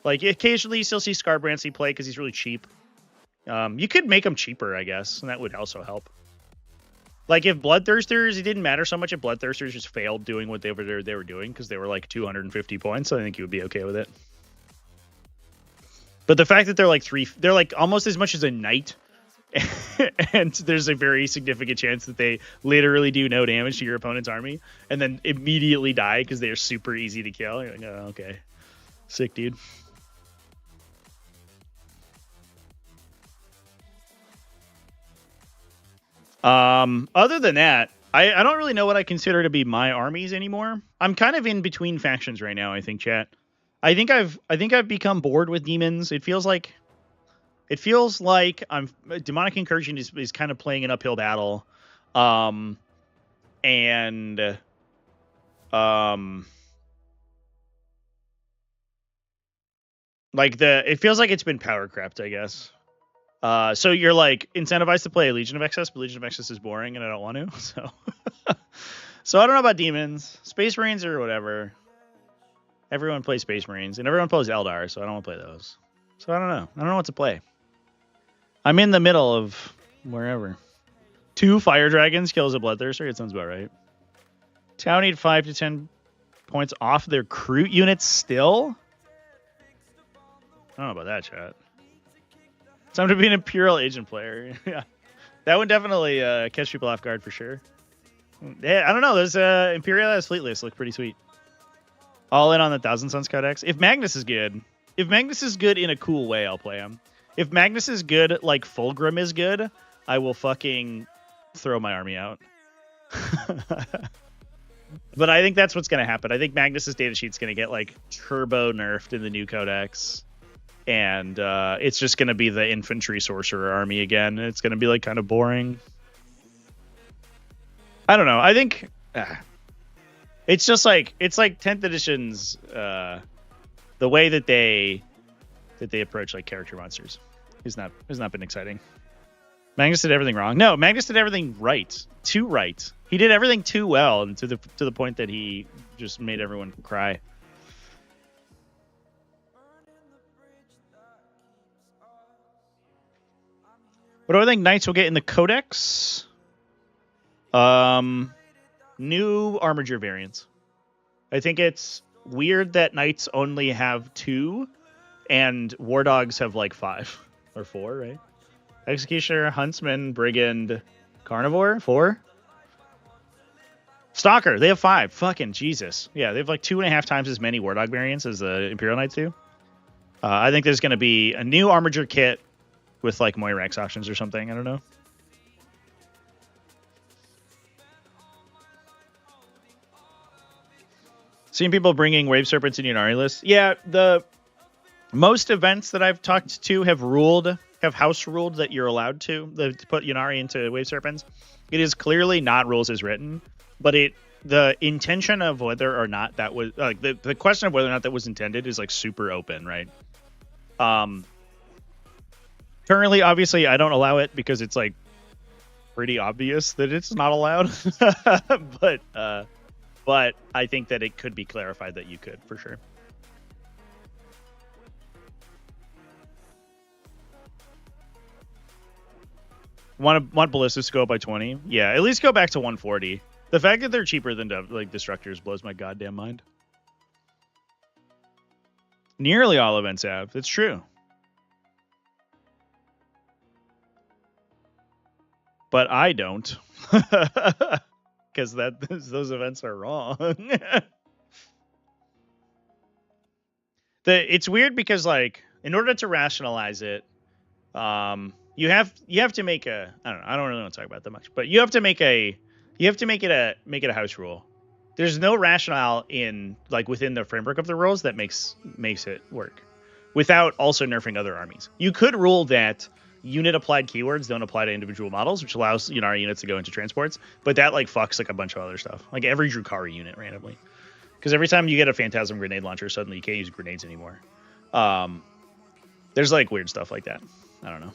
Like, occasionally you still see Scarbrancy play because he's really cheap. You could make him cheaper, I guess, and that would also help. Like, if Bloodthirsters, it didn't matter so much if Bloodthirsters just failed doing what they were doing because they were like 250 points, I think you would be okay with it. But the fact that they're like almost as much as a knight, and there's a very significant chance that they literally do no damage to your opponent's army and then immediately die because they are super easy to kill. You're like, oh, okay. Sick, dude. Other than that, I don't really know what I consider to be my armies anymore. I'm kind of in between factions right now, I think, chat. I think I've become bored with demons. It feels like I'm Demonic Incursion is kind of playing an uphill battle. Like it feels like it's been power crept, I guess. So you're like incentivized to play Legion of Excess, but Legion of Excess is boring and I don't want to. So so I don't know about demons. Space Marines or whatever. Everyone plays Space Marines, and everyone plays Eldar, so I don't want to play those. So I don't know. I don't know what to play. I'm in the middle of wherever. 2 Fire Dragons kills a Bloodthirster. It sounds about right. Town need 5 to 10 points off their crew units still? I don't know about that, chat. Time to be an Imperial Agent player. Yeah, that would definitely catch people off guard for sure. Yeah, I don't know. Those Imperial as fleet lists look pretty sweet. All in on the Thousand Suns Codex. If Magnus is good in a cool way, I'll play him. If Magnus is good like Fulgrim is good, I will fucking throw my army out. But I think that's what's going to happen. I think Magnus's datasheet's going to get like turbo nerfed in the new codex. And it's just going to be the infantry sorcerer army again. It's going to be like kind of boring. I don't know. I think it's just like 10th edition's the way that they approach like character monsters has not been exciting. Magnus did everything wrong. No, Magnus did everything right. Too right. He did everything too well, and to the point that he just made everyone cry. What do I think Knights will get in the Codex? New Armiger variants. I think it's weird that Knights only have 2, and War Dogs have like 5 or 4, right? Executioner, Huntsman, Brigand, Carnivore, 4. Stalker, they have 5. Fucking Jesus. Yeah, they have like 2.5 times as many War Dog variants as the Imperial Knights do. I think there's going to be a new Armiger kit with like Moirax options or something. I don't know. Seeing people bringing Wave Serpents in Yunari lists. Yeah, the most events that I've talked to have house ruled that you're allowed to put Yunari into Wave Serpents. It is clearly not rules as written, but the intention of whether or not that was like the question of whether or not that was intended is like super open, right? Currently, obviously, I don't allow it because it's like pretty obvious that it's not allowed. But I think that it could be clarified that you could for sure. Want ballistas to go up by 20? Yeah, at least go back to 140. The fact that they're cheaper than like Destructors blows my goddamn mind. Nearly all events have. That's true. But I don't. Because those events are wrong. It's weird because like in order to rationalize it, you have to make a I don't really want to talk about it that much, but you have to make it a house rule. There's no rationale in like within the framework of the rules that makes it work without also nerfing other armies. You could rule that unit applied keywords don't apply to individual models, which allows our units to go into transports, but that like fucks like a bunch of other stuff, like every Drukhari unit randomly, because every time you get a Phantasm grenade launcher, suddenly you can't use grenades anymore. There's like weird stuff like that. I don't know.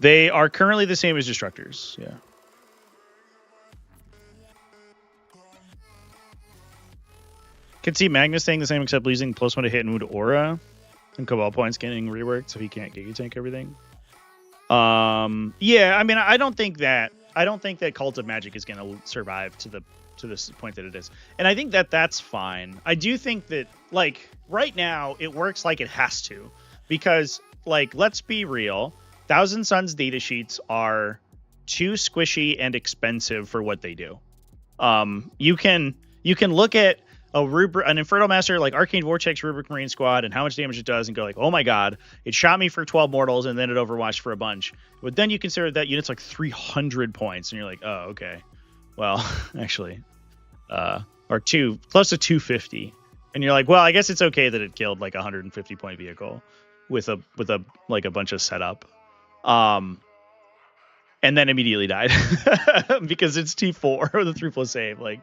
They are currently the same as Destructors. Yeah. Could see Magnus staying the same except losing +1 to hit and wound aura, and Cabal points getting reworked so he can't Giga Tank everything. Yeah, I mean, I don't think that Cult of Magic is going to survive to this point that it is, and I think that that's fine. I do think that, like, right now it works like it has to, because, like, let's be real, Thousand Suns datasheets are too squishy and expensive for what they do. You can look at an Infernal Master like Arcane Vortex Rubric Marine Squad and how much damage it does and go like, oh my god, it shot me for 12 mortals and then it overwatched for a bunch. But then you consider that unit's like 300 points and you're like, oh, okay. Well, actually, or close to 250. And you're like, well, I guess it's okay that it killed like a 150 point vehicle with a like a bunch of setup. And then immediately died because it's T4 with a 3+ save. Like,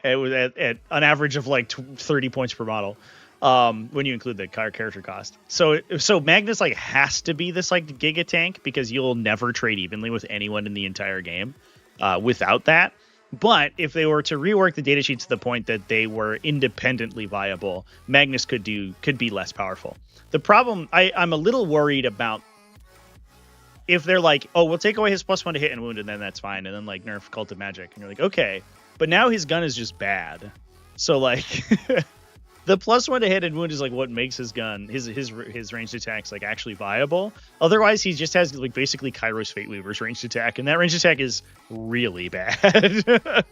it was at an average of like 30 points per model when you include the character cost. So Magnus like has to be this like Giga Tank because you'll never trade evenly with anyone in the entire game without that. But if they were to rework the datasheets to the point that they were independently viable, Magnus could be less powerful. The problem, I'm a little worried about if they're like, oh, we'll take away his +1 to hit and wound, and then that's fine, and then like nerf Cult of Magic, and you're like, okay, but now his gun is just bad. So like, the +1 to hit and wound is like what makes his gun, his ranged attacks like actually viable. Otherwise, he just has like basically Kairos Fateweaver's ranged attack, and that ranged attack is really bad.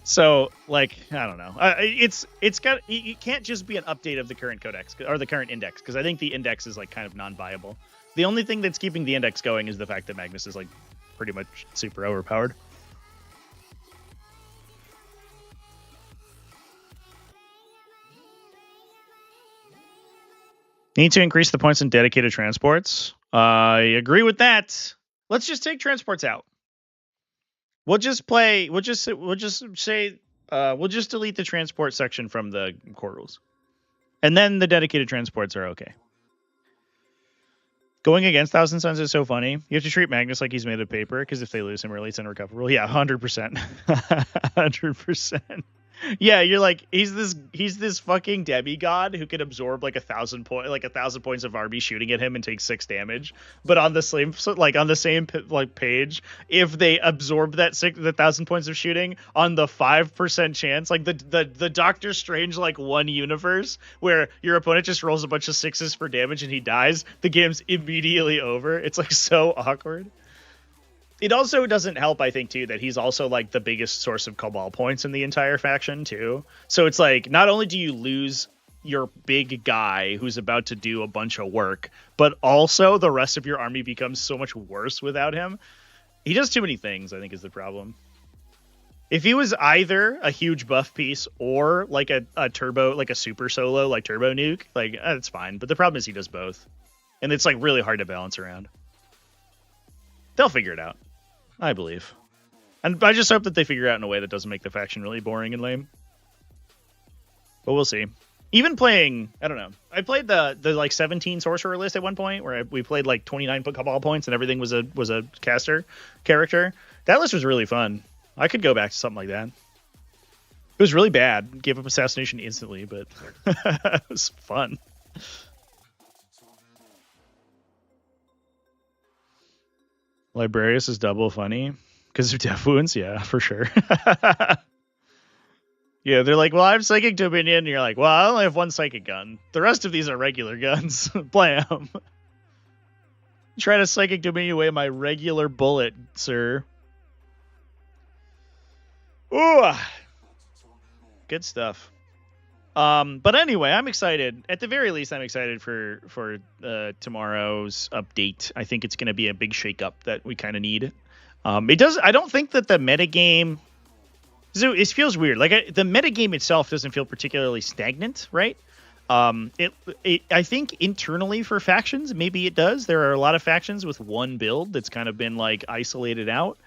So like, I don't know. It can't just be an update of the current codex or the current index, because I think the index is like kind of non-viable. The only thing that's keeping the index going is the fact that Magnus is like pretty much super overpowered. Need to increase the points in dedicated transports. I agree with that. Let's just take transports out. We'll just delete the transport section from the core rules. And then the dedicated transports are okay. Going against Thousand Suns is so funny. You have to treat Magnus like he's made of paper, because if they lose him early, it's unrecoverable. Yeah, 100%. 100%. Yeah, you're like, he's this fucking demigod who can absorb like 1,000 points of army shooting at him and take 6 damage. But on the same page, if they absorb that 1,000 points of shooting on the 5% chance, like the Doctor Strange like one universe where your opponent just rolls a bunch of 6s for damage and he dies, the game's immediately over. It's like so awkward. It also doesn't help, I think, too, that he's also like the biggest source of Cabal points in the entire faction, too. So it's like, not only do you lose your big guy who's about to do a bunch of work, but also the rest of your army becomes so much worse without him. He does too many things, I think, is the problem. If he was either a huge buff piece or like a turbo, like a super solo, like turbo nuke, like that's fine. But the problem is he does both. And it's like really hard to balance around. They'll figure it out, I believe. And I just hope that they figure it out in a way that doesn't make the faction really boring and lame. But we'll see. Even playing, I don't know. I played the like 17 sorcerer list at one point where we played like 29 Cabal points and everything was a caster character. That list was really fun. I could go back to something like that. It was really bad. Gave up assassination instantly, but it was fun. Librarius is double funny because of death wounds. Yeah, for sure. Yeah, they're like, well, I have Psychic Dominion. And you're like, well, I only have one Psychic gun. The rest of these are regular guns. Blam. Try to Psychic Dominion away my regular bullet, sir. Ooh. Good stuff. But anyway, I'm excited. At the very least, I'm excited for tomorrow's update. I think it's going to be a big shakeup that we kind of need. It does. I don't think that the metagame. So it feels weird. Like the metagame itself doesn't feel particularly stagnant, right? I think internally for factions, maybe it does. There are a lot of factions with one build that's kind of been like isolated out.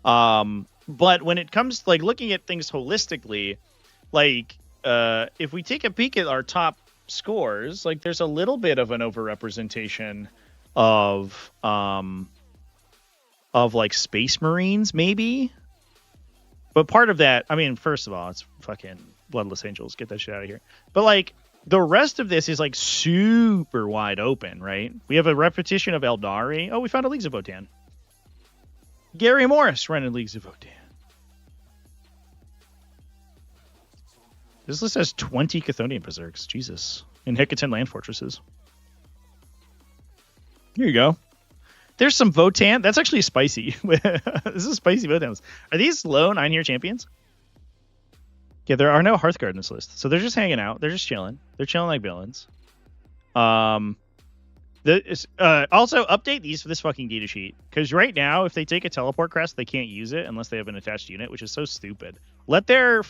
But when it comes to like looking at things holistically, like if we take a peek at our top scores, like there's a little bit of an overrepresentation of like Space Marines, maybe. But part of that, I mean, first of all, it's fucking Bloodless Angels. Get that shit out of here. But like the rest of this is like super wide open, right? We have a repetition of Eldari. Oh, we found a Leagues of Votann. Gary Morris running Leagues of Votann. This list has 20 Chthonian Berserks. Jesus. And Hecatan Land Fortresses. Here you go. There's some Votann. That's actually spicy. This is spicy Votanns. Are these low 9-year champions? Yeah, there are no Hearthguard in this list. So they're just hanging out. They're just chilling. They're chilling like villains. Also, update these for this fucking data sheet. Because right now, if they take a teleport crest, they can't use it unless they have an attached unit, which is so stupid. Let their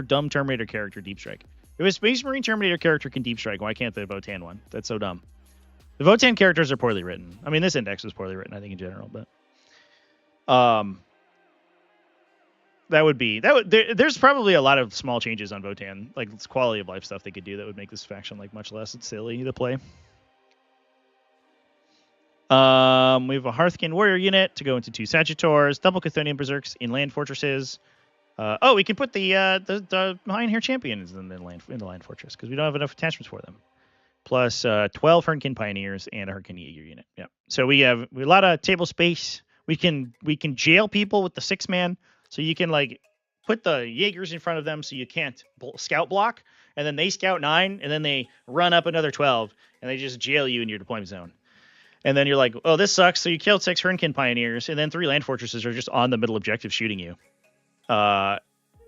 dumb Terminator character deep strike. If a Space Marine Terminator character can deep strike, why can't the Votann one? That's so dumb. The Votann characters are poorly written. I mean, this index is poorly written, I think, in general, but there's probably a lot of small changes on Votann, like it's quality of life stuff they could do that would make this faction like much less silly to play. We have a Hearthkin Warrior unit to go into 2 Sagitors, double Chthonian Berserks in land fortresses. We can put the Lion Hair Champions in the land fortress because we don't have enough attachments for them. Plus 12 Hernkin Pioneers and a Hernkin Jaeger unit. Yeah. So we have a lot of table space. We can jail people with the 6-man. So you can like put the Jaegers in front of them so you can't scout block, and then they scout 9, and then they run up another 12, and they just jail you in your deployment zone. And then you're like, oh, this sucks. So you killed 6 Hernkin Pioneers, and then 3 land fortresses are just on the middle objective shooting you.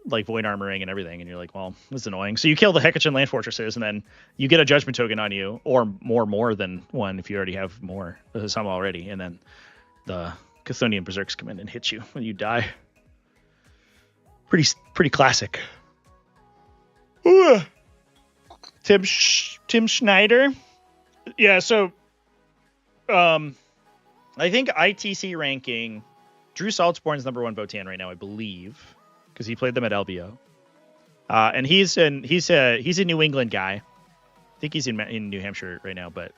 Like void armoring and everything, and you're like, well, this is annoying. So you kill the Hecatan land fortresses, and then you get a judgment token on you, or more than one if you already have more, some already, and then the Chthonian Berserks come in and hit you when you die. Pretty classic. Ooh. Tim Schneider. Yeah, so I think ITC ranking, Drew Saltzborn's #1 Votann right now, I believe, because he played them at LBO. And he's a New England guy. I think he's in New Hampshire right now, but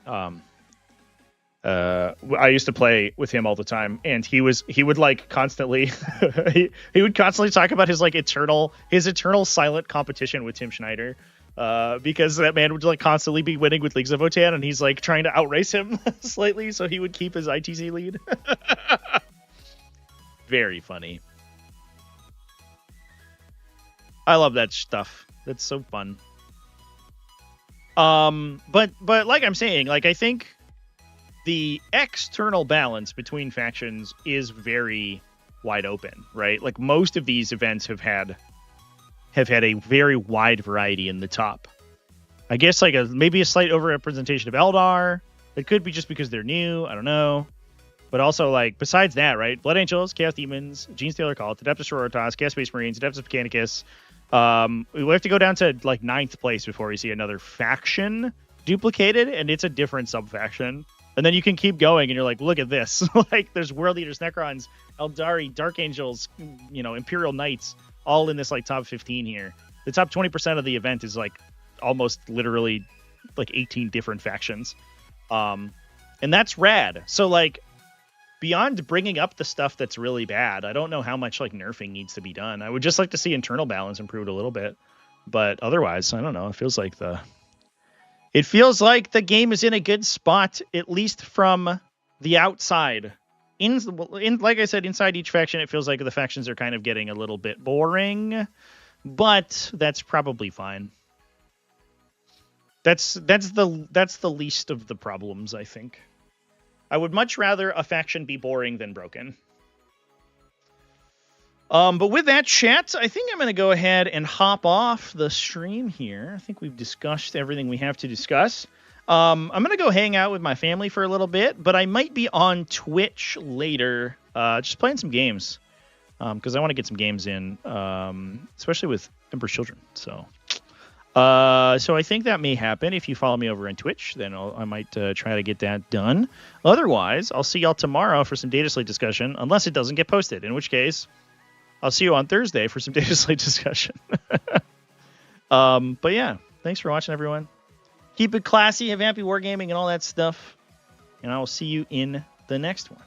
I used to play with him all the time, and he would like constantly he would constantly talk about his eternal silent competition with Tim Schneider, because that man would like constantly be winning with Leagues of Votann, and he's like trying to outrace him slightly so he would keep his ITC lead. Very funny. I love that stuff. That's so fun. But like I'm saying, like I think the external balance between factions is very wide open, right? Like most of these events have had a very wide variety in the top. I guess like maybe a slight overrepresentation of Eldar. It could be just because they're new. I don't know. But also, like, besides that, right? Blood Angels, Chaos Demons, Gene Stealer Cult, Adeptus Sororitas, Chaos Space Marines, Adeptus Mechanicus. We have to go down to like 9th place before we see another faction duplicated, and it's a different sub-faction. And then you can keep going, and you're like, look at this. Like, there's World Eaters, Necrons, Eldari, Dark Angels, Imperial Knights, all in this like top 15 here. The top 20% of the event is like almost literally like 18 different factions. And that's rad. So like, beyond bringing up the stuff that's really bad, I don't know how much like nerfing needs to be done. I would just like to see internal balance improved a little bit, but otherwise, I don't know. It feels like the game is in a good spot, at least from the outside. In like I said, inside each faction, it feels like the factions are kind of getting a little bit boring, but that's probably fine. That's the least of the problems, I think. I would much rather a faction be boring than broken. But with that, chat, I think I'm going to go ahead and hop off the stream here. I think we've discussed everything we have to discuss. I'm going to go hang out with my family for a little bit, but I might be on Twitch later, just playing some games, because I want to get some games in, especially with Emperor's Children. So I think that may happen. If you follow me over on Twitch, then I might try to get that done. Otherwise, I'll see y'all tomorrow for some Dataslate discussion, unless it doesn't get posted, in which case I'll see you on Thursday for some Dataslate discussion. But yeah, thanks for watching, everyone. Keep it classy, have happy wargaming and all that stuff. And I will see you in the next one.